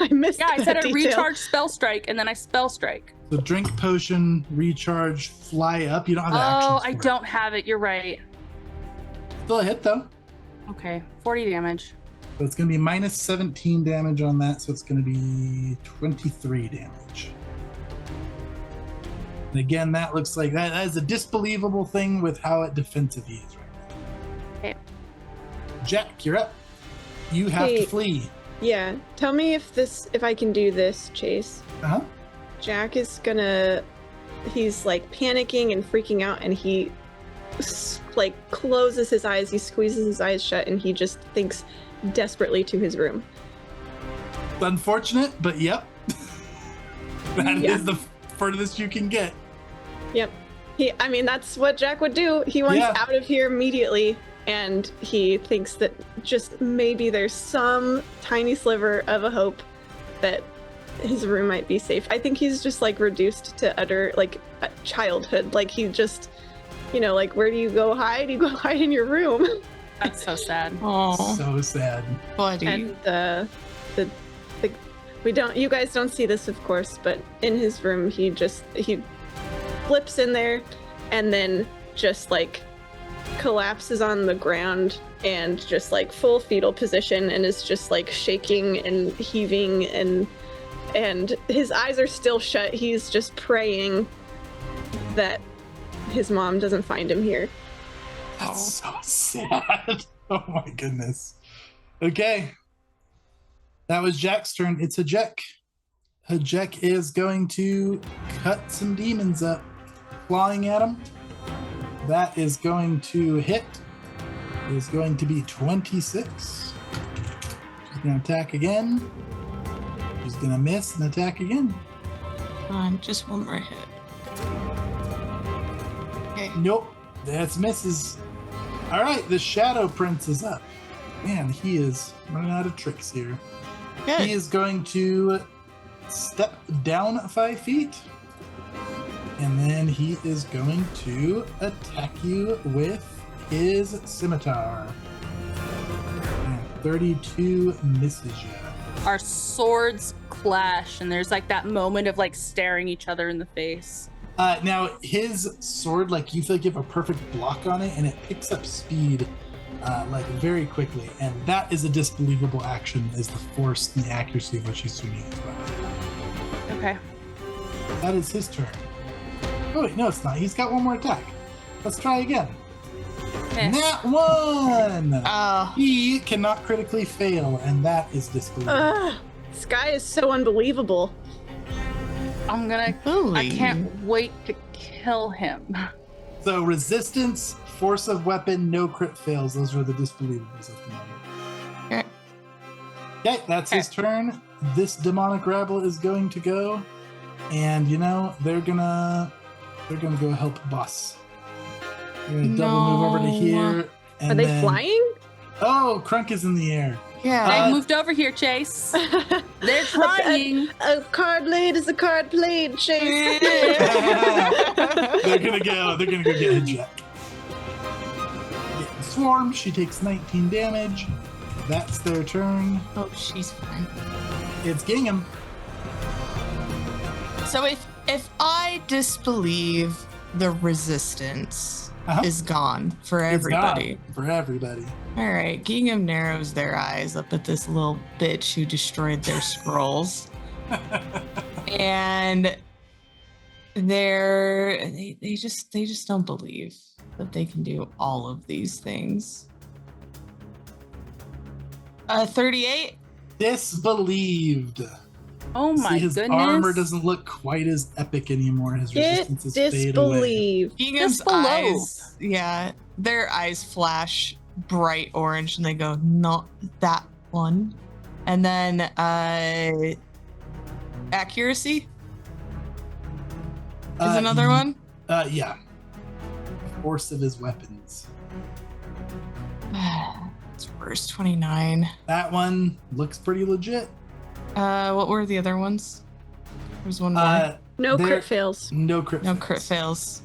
missed Yeah, I that said a detail. recharge spell strike, and then I spell strike. So drink potion, recharge, fly up. You don't have the actions Oh, for I it. don't have it. You're right. Still a hit though. Okay, 40 damage. So it's going to be minus 17 damage on that. So it's going to be 23 damage. And again, that looks like that is a disbelievable thing with how defensive he is right now. Okay. Jack, you're up. You have Hey. to flee. Yeah, tell me if I can do this, Chase. Uh-huh. Jack is gonna, he's like panicking and freaking out, and he like closes his eyes, he squeezes his eyes shut, and he just thinks desperately to his room. It's unfortunate, but yep. That is Yeah. the furthest you can get. Yep. I mean, that's what Jack would do. He wants Yeah. out of here immediately, and he thinks that just maybe there's some tiny sliver of a hope that his room might be safe. I think he's just like reduced to utter like childhood. Like he just, like where do you go hide? You go hide in your room. That's so sad. Oh, So sad. buddy. And you guys don't see this, of course, but in his room he flips in there and then just like collapses on the ground and just like full fetal position and is just like shaking and heaving and his eyes are still shut. He's just praying that his mom doesn't find him here. That's so sad. Oh my goodness. Okay. That was Jack's turn. It's a Jack. Hajek is going to cut some demons up, clawing at him. That is going to hit. It is going to be 26. She's going to attack again. She's going to miss and attack again. Just one more hit. Okay. Nope, that's misses. All right, the Shadow Prince is up. Man, he is running out of tricks here. Good. He is going to step down 5 feet. And then he is going to attack you with his scimitar. And 32 misses you. Our swords clash, and there's like that moment of like staring each other in the face. Now, his sword, like, you feel like you have a perfect block on it, and it picks up speed, like, very quickly. And that is a disbelievable action, is the force and the accuracy of what she's swinging as well. Okay. That is his turn. Oh, wait, no, it's not. He's got one more attack. Let's try again. Eh. Nat 1! Oh, He cannot critically fail, and that is disbelievable. This guy is so unbelievable. I'm gonna. Holy. I can't wait to kill him. So, resistance, force of weapon, no crit fails. Those are the disbelievables at the moment. Okay. Okay, that's his turn. This demonic rabble is going to go, and you know they're gonna go help boss. They're gonna double move over to No. here. And Are they then- flying? Oh, Crunk is in the air. Yeah. They moved over here, Chase. They're trying. A card played is a card played, Chase. They're gonna go get Hajek. Getting swarmed. She takes 19 damage. That's their turn. Oh, she's fine. It's Gingham. So if I disbelieve the resistance is gone for It's everybody. gone for everybody. All right, Gingham narrows their eyes up at this little bitch who destroyed their scrolls, and they just don't believe that they can do all of these things. 38. Disbelieved. Oh my See, his goodness. armor doesn't look quite as epic anymore. His resistance is fade away. Disbelieve. Gingham's below. eyes, yeah, their eyes flash bright orange, and they go, "Not that one." And then accuracy is another one. Yeah. Force of his weapons. It's worse. 29. That one looks pretty legit. What were the other ones? There's one more. No There- crit fails. No crit. No fails. crit fails.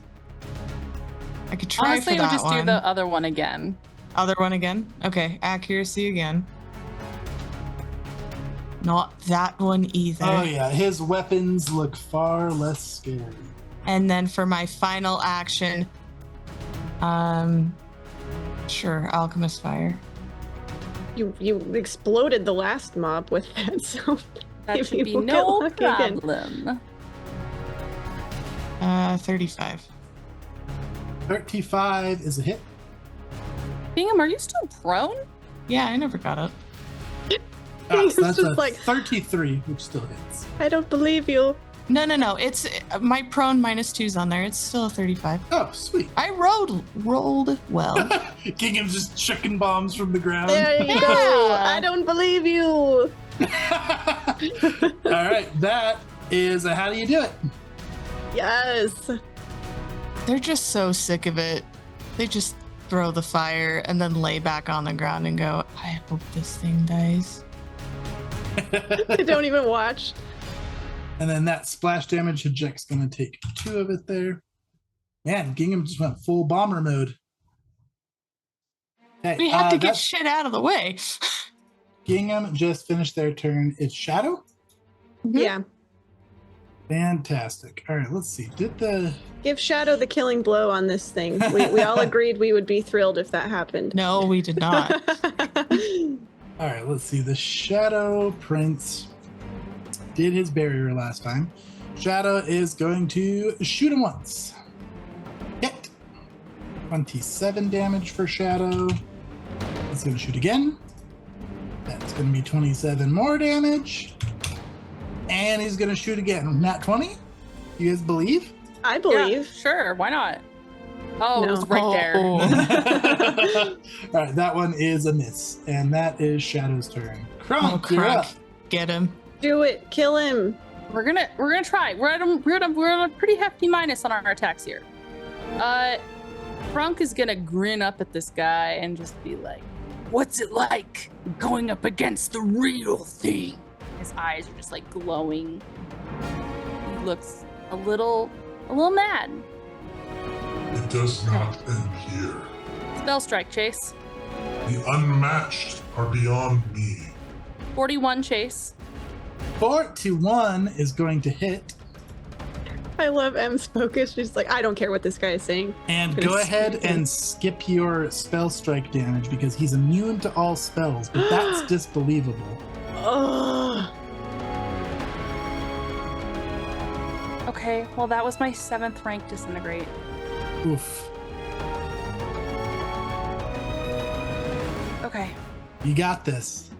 I could try Honestly, for we'll that just one. do the other one again. Other one again? Okay, accuracy again. Not that one either. Oh yeah, his weapons look far less scary. And then for my final action, sure, Alchemist Fire. You exploded the last mob with that, so That If should you be get no lucky again. problem. 35. 35 is a hit. Bingham, are you still prone? Yeah, I never got up. It's That's just a like- 33, which still hits. I don't believe you. No. It's my prone -2's on there. It's still a 35. Oh, sweet. I rolled well. Gingham's just chucking bombs from the ground. There you go. Yeah. I don't believe you. All right, that is how do you do it? Yes. They're just so sick of it. They just throw the fire and then lay back on the ground and go, I hope this thing dies. I don't even watch. And then that splash damage, Hajek's going to take 2 of it there. Man, Gingham just went full bomber mode. Okay, We had to get that's- shit out of the way. Gingham just finished their turn. It's Shadow? Yeah. Fantastic. All right, let's see. Did the... Give Shadow the killing blow on this thing. We all agreed we would be thrilled if that happened. No, we did not. All right, let's see. The Shadow Prince did his barrier last time. Shadow is going to shoot him once. Hit. 27 damage for Shadow. It's going to shoot again. That's going to be 27 more damage. And he's gonna shoot again. Nat 20? You guys believe? I Yeah, believe. sure. Why not? Oh, it No. was right there. All right, that one is a miss, and that is Shadow's turn. Crunk, you're up. Get him. Do it. Kill him. We're gonna try. We're at a pretty hefty minus on our attacks here. Crunk is gonna grin up at this guy and just be like, "What's it like going up against the real thing?" His eyes are just like glowing. He looks a little mad. It does not end here. Spell strike, Chase. The unmatched are beyond me. 41, Chase. 4-1 is going to hit. I love M's focus. She's like, I don't care what this guy is saying. And Gonna go ahead skip him. and skip your spell strike damage because he's immune to all spells, but that's disbelievable. Oh, Okay, well that was my 7th rank disintegrate. Oof. Okay. You got this.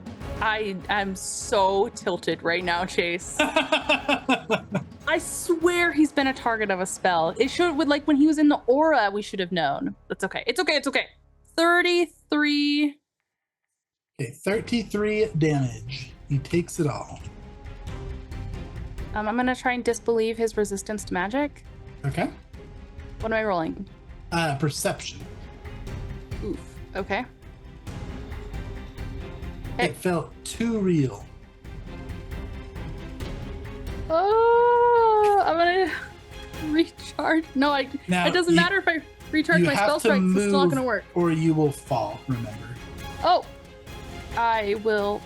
I'm so tilted right now, Chase. I swear he's been a target of a spell. It should, with like when he was in the aura, we should have known. That's okay. It's okay. It's okay. 33. Okay, 33 damage. He takes it all. I'm gonna try and disbelieve his resistance to magic. Okay. What am I rolling? Perception. Oof. Okay. It felt too real. Oh, I'm gonna recharge. No, Now, it doesn't matter if I recharge you my have spell to strikes. It's still not move gonna work. or you will fall, remember. Oh, I will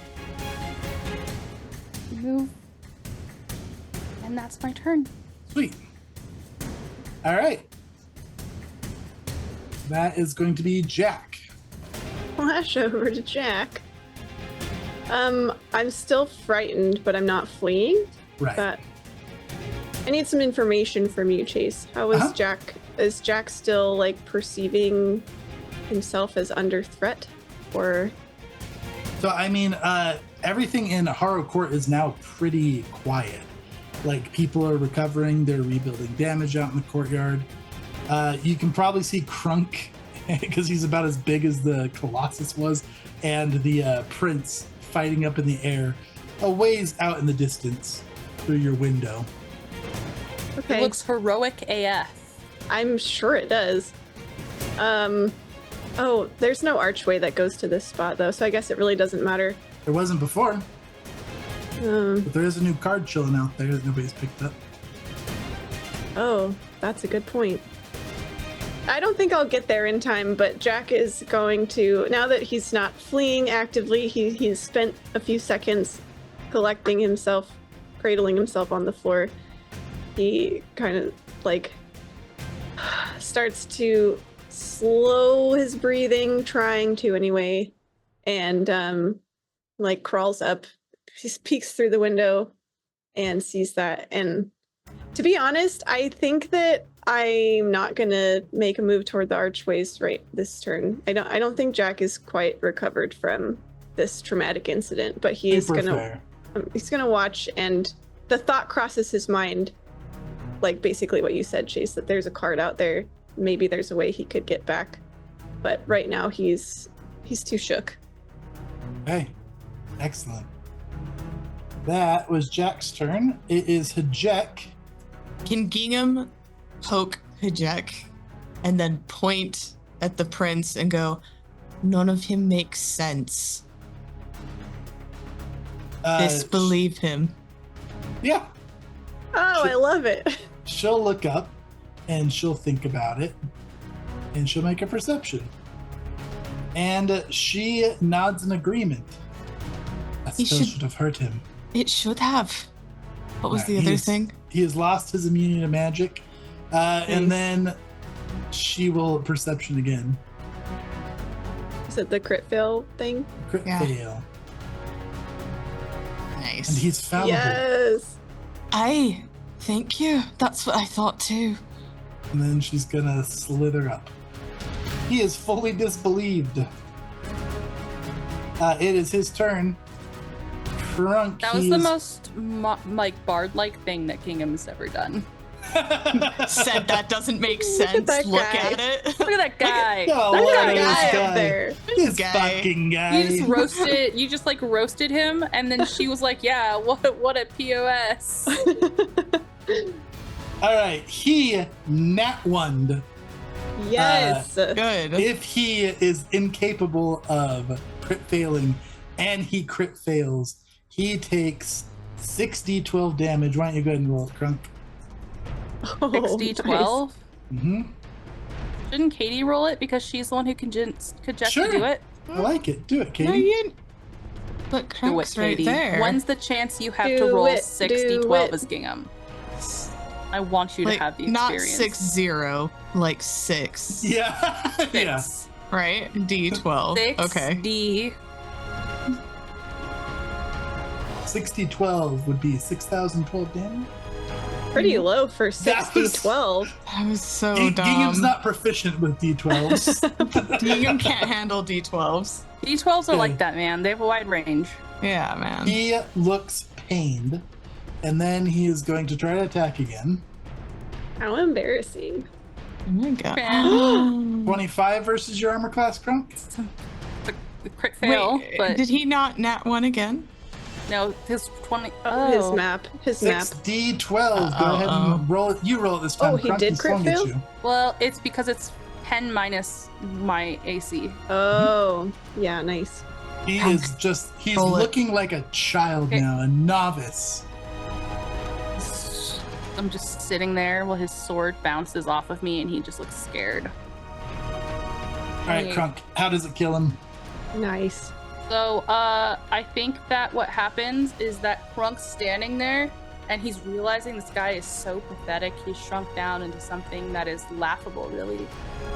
move, and that's my turn. Sweet. All right. That is going to be Jack. flash over to Jack. I'm still frightened, but I'm not fleeing. Right. But I need some information from you, Chase. How is Uh-huh. Jack? Is Jack still like perceiving himself as under threat, or? So, I mean, everything in Harrow Court is now pretty quiet. Like, people are recovering, they're rebuilding damage out in the courtyard. You can probably see Crunk, because he's about as big as the Colossus was, and the prince fighting up in the air, a ways out in the distance through your window. Okay. It looks heroic AF. I'm sure it does. Oh, there's no archway that goes to this spot though, so I guess it really doesn't matter. There wasn't before, Um, but there is a new card chilling out there that nobody's picked up. oh, that's a good point. I don't think I'll get there in time, but Jack is going to, now that he's not fleeing actively, he's spent a few seconds collecting himself, cradling himself on the floor. He kind of like starts to slow his breathing, trying to anyway, and like crawls up, he peeks through the window and sees that. And to be honest, I think that I'm not gonna make a move toward the archways right this turn. I don't think Jack is quite recovered from this traumatic incident, but he is Super gonna fair. he's gonna watch, and the thought crosses his mind, like basically what you said, Chase, that there's a card out there. Maybe there's a way he could get back, but right now he's too shook. Okay, excellent. That was Jack's turn. It is Hajek. Can Gingham poke Hajek and then point at the prince and go, none of him makes sense. Disbelieve him. Yeah, Oh, I love it. she'll look up and she'll think about it and she'll make a perception. And she nods in agreement. That He spell should- should have hurt him. It should have. What was Right, the he other is- thing? He has lost his immunity to magic. And Nice. then she will perception again. Is it the crit fail thing? Crit Yeah. fail. Nice. And he's fallible. Yes. Aye, thank you. That's what I thought too. And then she's gonna slither up. He is fully disbelieved. It is his turn. Crunk. That was the most bard-like thing that Gingham's ever done. Said that doesn't make Look at sense. that Look guy. at it. Look at that guy. Oh, Look look at at that this guy guy. up there. This guy. fucking guy. You just roasted him, and then she was like, "Yeah, what a POS." All right, he nat one. Yes. Good. If he is incapable of crit failing, and he crit fails, he takes 6d12 damage. Why don't you go ahead and roll it, Crunk? 6d12. Mm-hmm. Shouldn't Katie roll it because she's the one who could just Sure. do it? I like it. Do it, No, Katie. you. But Do it, Crunk's right Katie. there. When's the chance you have Do to roll it, 6d12 do it. as Gingham? I want you to like, have the not experience. 6-0, like 6, Yeah. Yeah. 6. right? D12. 6 Okay. D. 6d12 would be 6,012 damage. Pretty low for That was- 6d12. That was so Gingham's dumb. not proficient with d12s. Gingham can't handle D12s. D12s are Yeah. like that, man. They have a wide range. Yeah, man. He looks pained, and then he is going to try to attack again. How embarrassing. Oh my god. 25 versus your armor class, Crunk. The crit fail, Wait, but did he not nat 1 again? no, his 20. His map. His map. 6d12. Go ahead and roll it. You roll it this time. Oh, he Crunk, did he's crit thrown at fail? you. Well, it's because it's 10 minus my AC. Oh, yeah, nice. He Crunk. is just, he's Roll it. looking like a child Okay. now, a novice. I'm just sitting there while his sword bounces off of me and he just looks scared. All right, Okay. Crunk, how does it kill him? Nice. So, I think that what happens is that Crunk's standing there and he's realizing this guy is so pathetic. He's shrunk down into something that is laughable, really.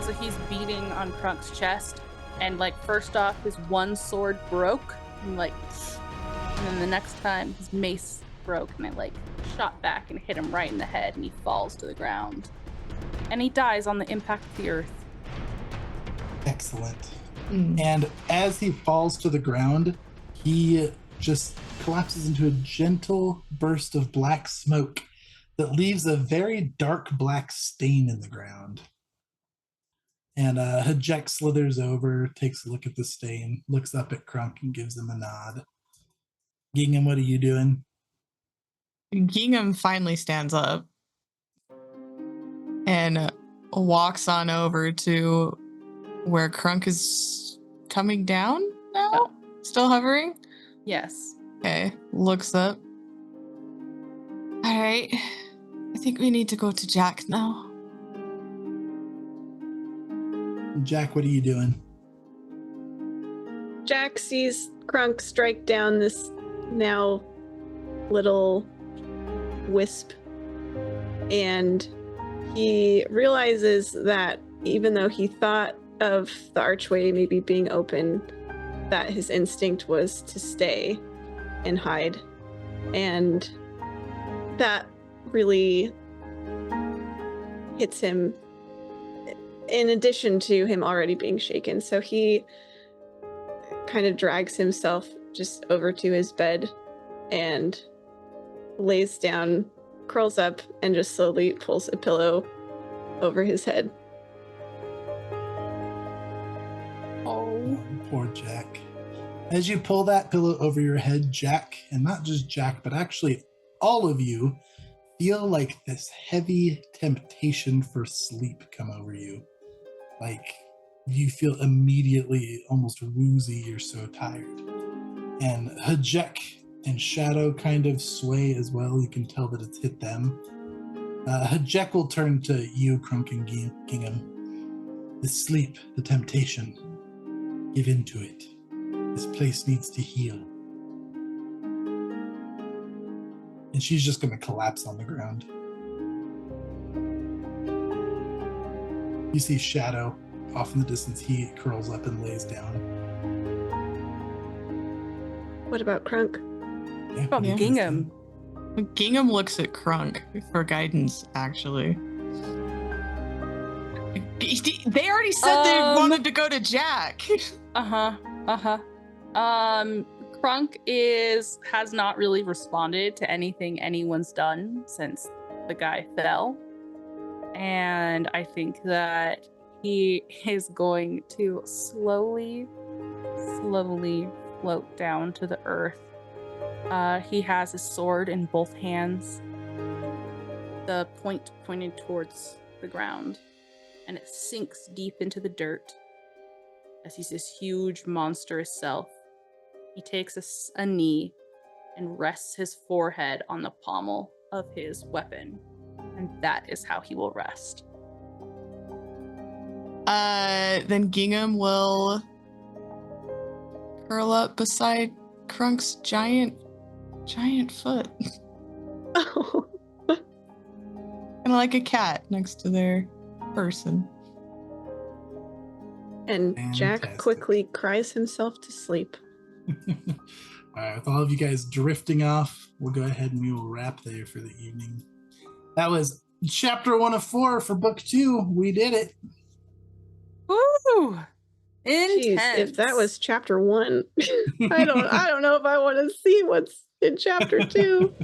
So he's beating on Crunk's chest, and first off, his one sword broke, and then the next time his mace broke, and it shot back and hit him right in the head, and he falls to the ground, and he dies on the impact of the earth. Excellent. Mm. And as he falls to the ground, he just collapses into a gentle burst of black smoke that leaves a very dark black stain in the ground. And Hajek slithers over, takes a look at the stain, looks up at Crunk and gives him a nod. Gingham, what are you doing? Gingham finally stands up and walks on over to where Crunk is coming down now? Still hovering? Yes. Okay, looks up. All right, I think we need to go to Jack now. Jack, what are you doing? Jack sees Crunk strike down this now little wisp, and he realizes that even though he thought of the archway maybe being open, that his instinct was to stay and hide, and that really hits him in addition to him already being shaken. So he kind of drags himself just over to his bed and lays down, curls up, and just slowly pulls a pillow over his head. Oh. Poor Jack. As you pull that pillow over your head, Jack, and not just Jack, but actually all of you, feel like this heavy temptation for sleep come over you. Like you feel immediately almost woozy, you're so tired. And Hajek and Shadow kind of sway as well. You can tell that it's hit them. Hajek will turn to you, Crunk and Gingham. The sleep, the temptation. Give in to it. This place needs to heal. And she's just going to collapse on the ground. You see Shadow off in the distance. He curls up and lays down. What about Crunk? Yeah, About he is Gingham. Gingham looks at Crunk for guidance, actually. They already said they wanted to go to Jack. Uh-huh. Crunk has not really responded to anything anyone's done since the guy fell. And I think that he is going to slowly float down to the earth. He has his sword in both hands, the point pointed towards the ground, and it sinks deep into the dirt as he's this huge, monstrous self. He takes a knee and rests his forehead on the pommel of his weapon, and that is how he will rest. Then Gingham will curl up beside Crunk's giant foot. Oh. Kind of like a cat next to their person. And Jack Fantastic. quickly cries himself to sleep. All right, with all of you guys drifting off, we'll go ahead and we will wrap there for the evening. That was chapter 1 of 4 for book 2. We did it. Woo! Jeez, Intense. if that was chapter 1, I don't know if I want to see what's in chapter 2.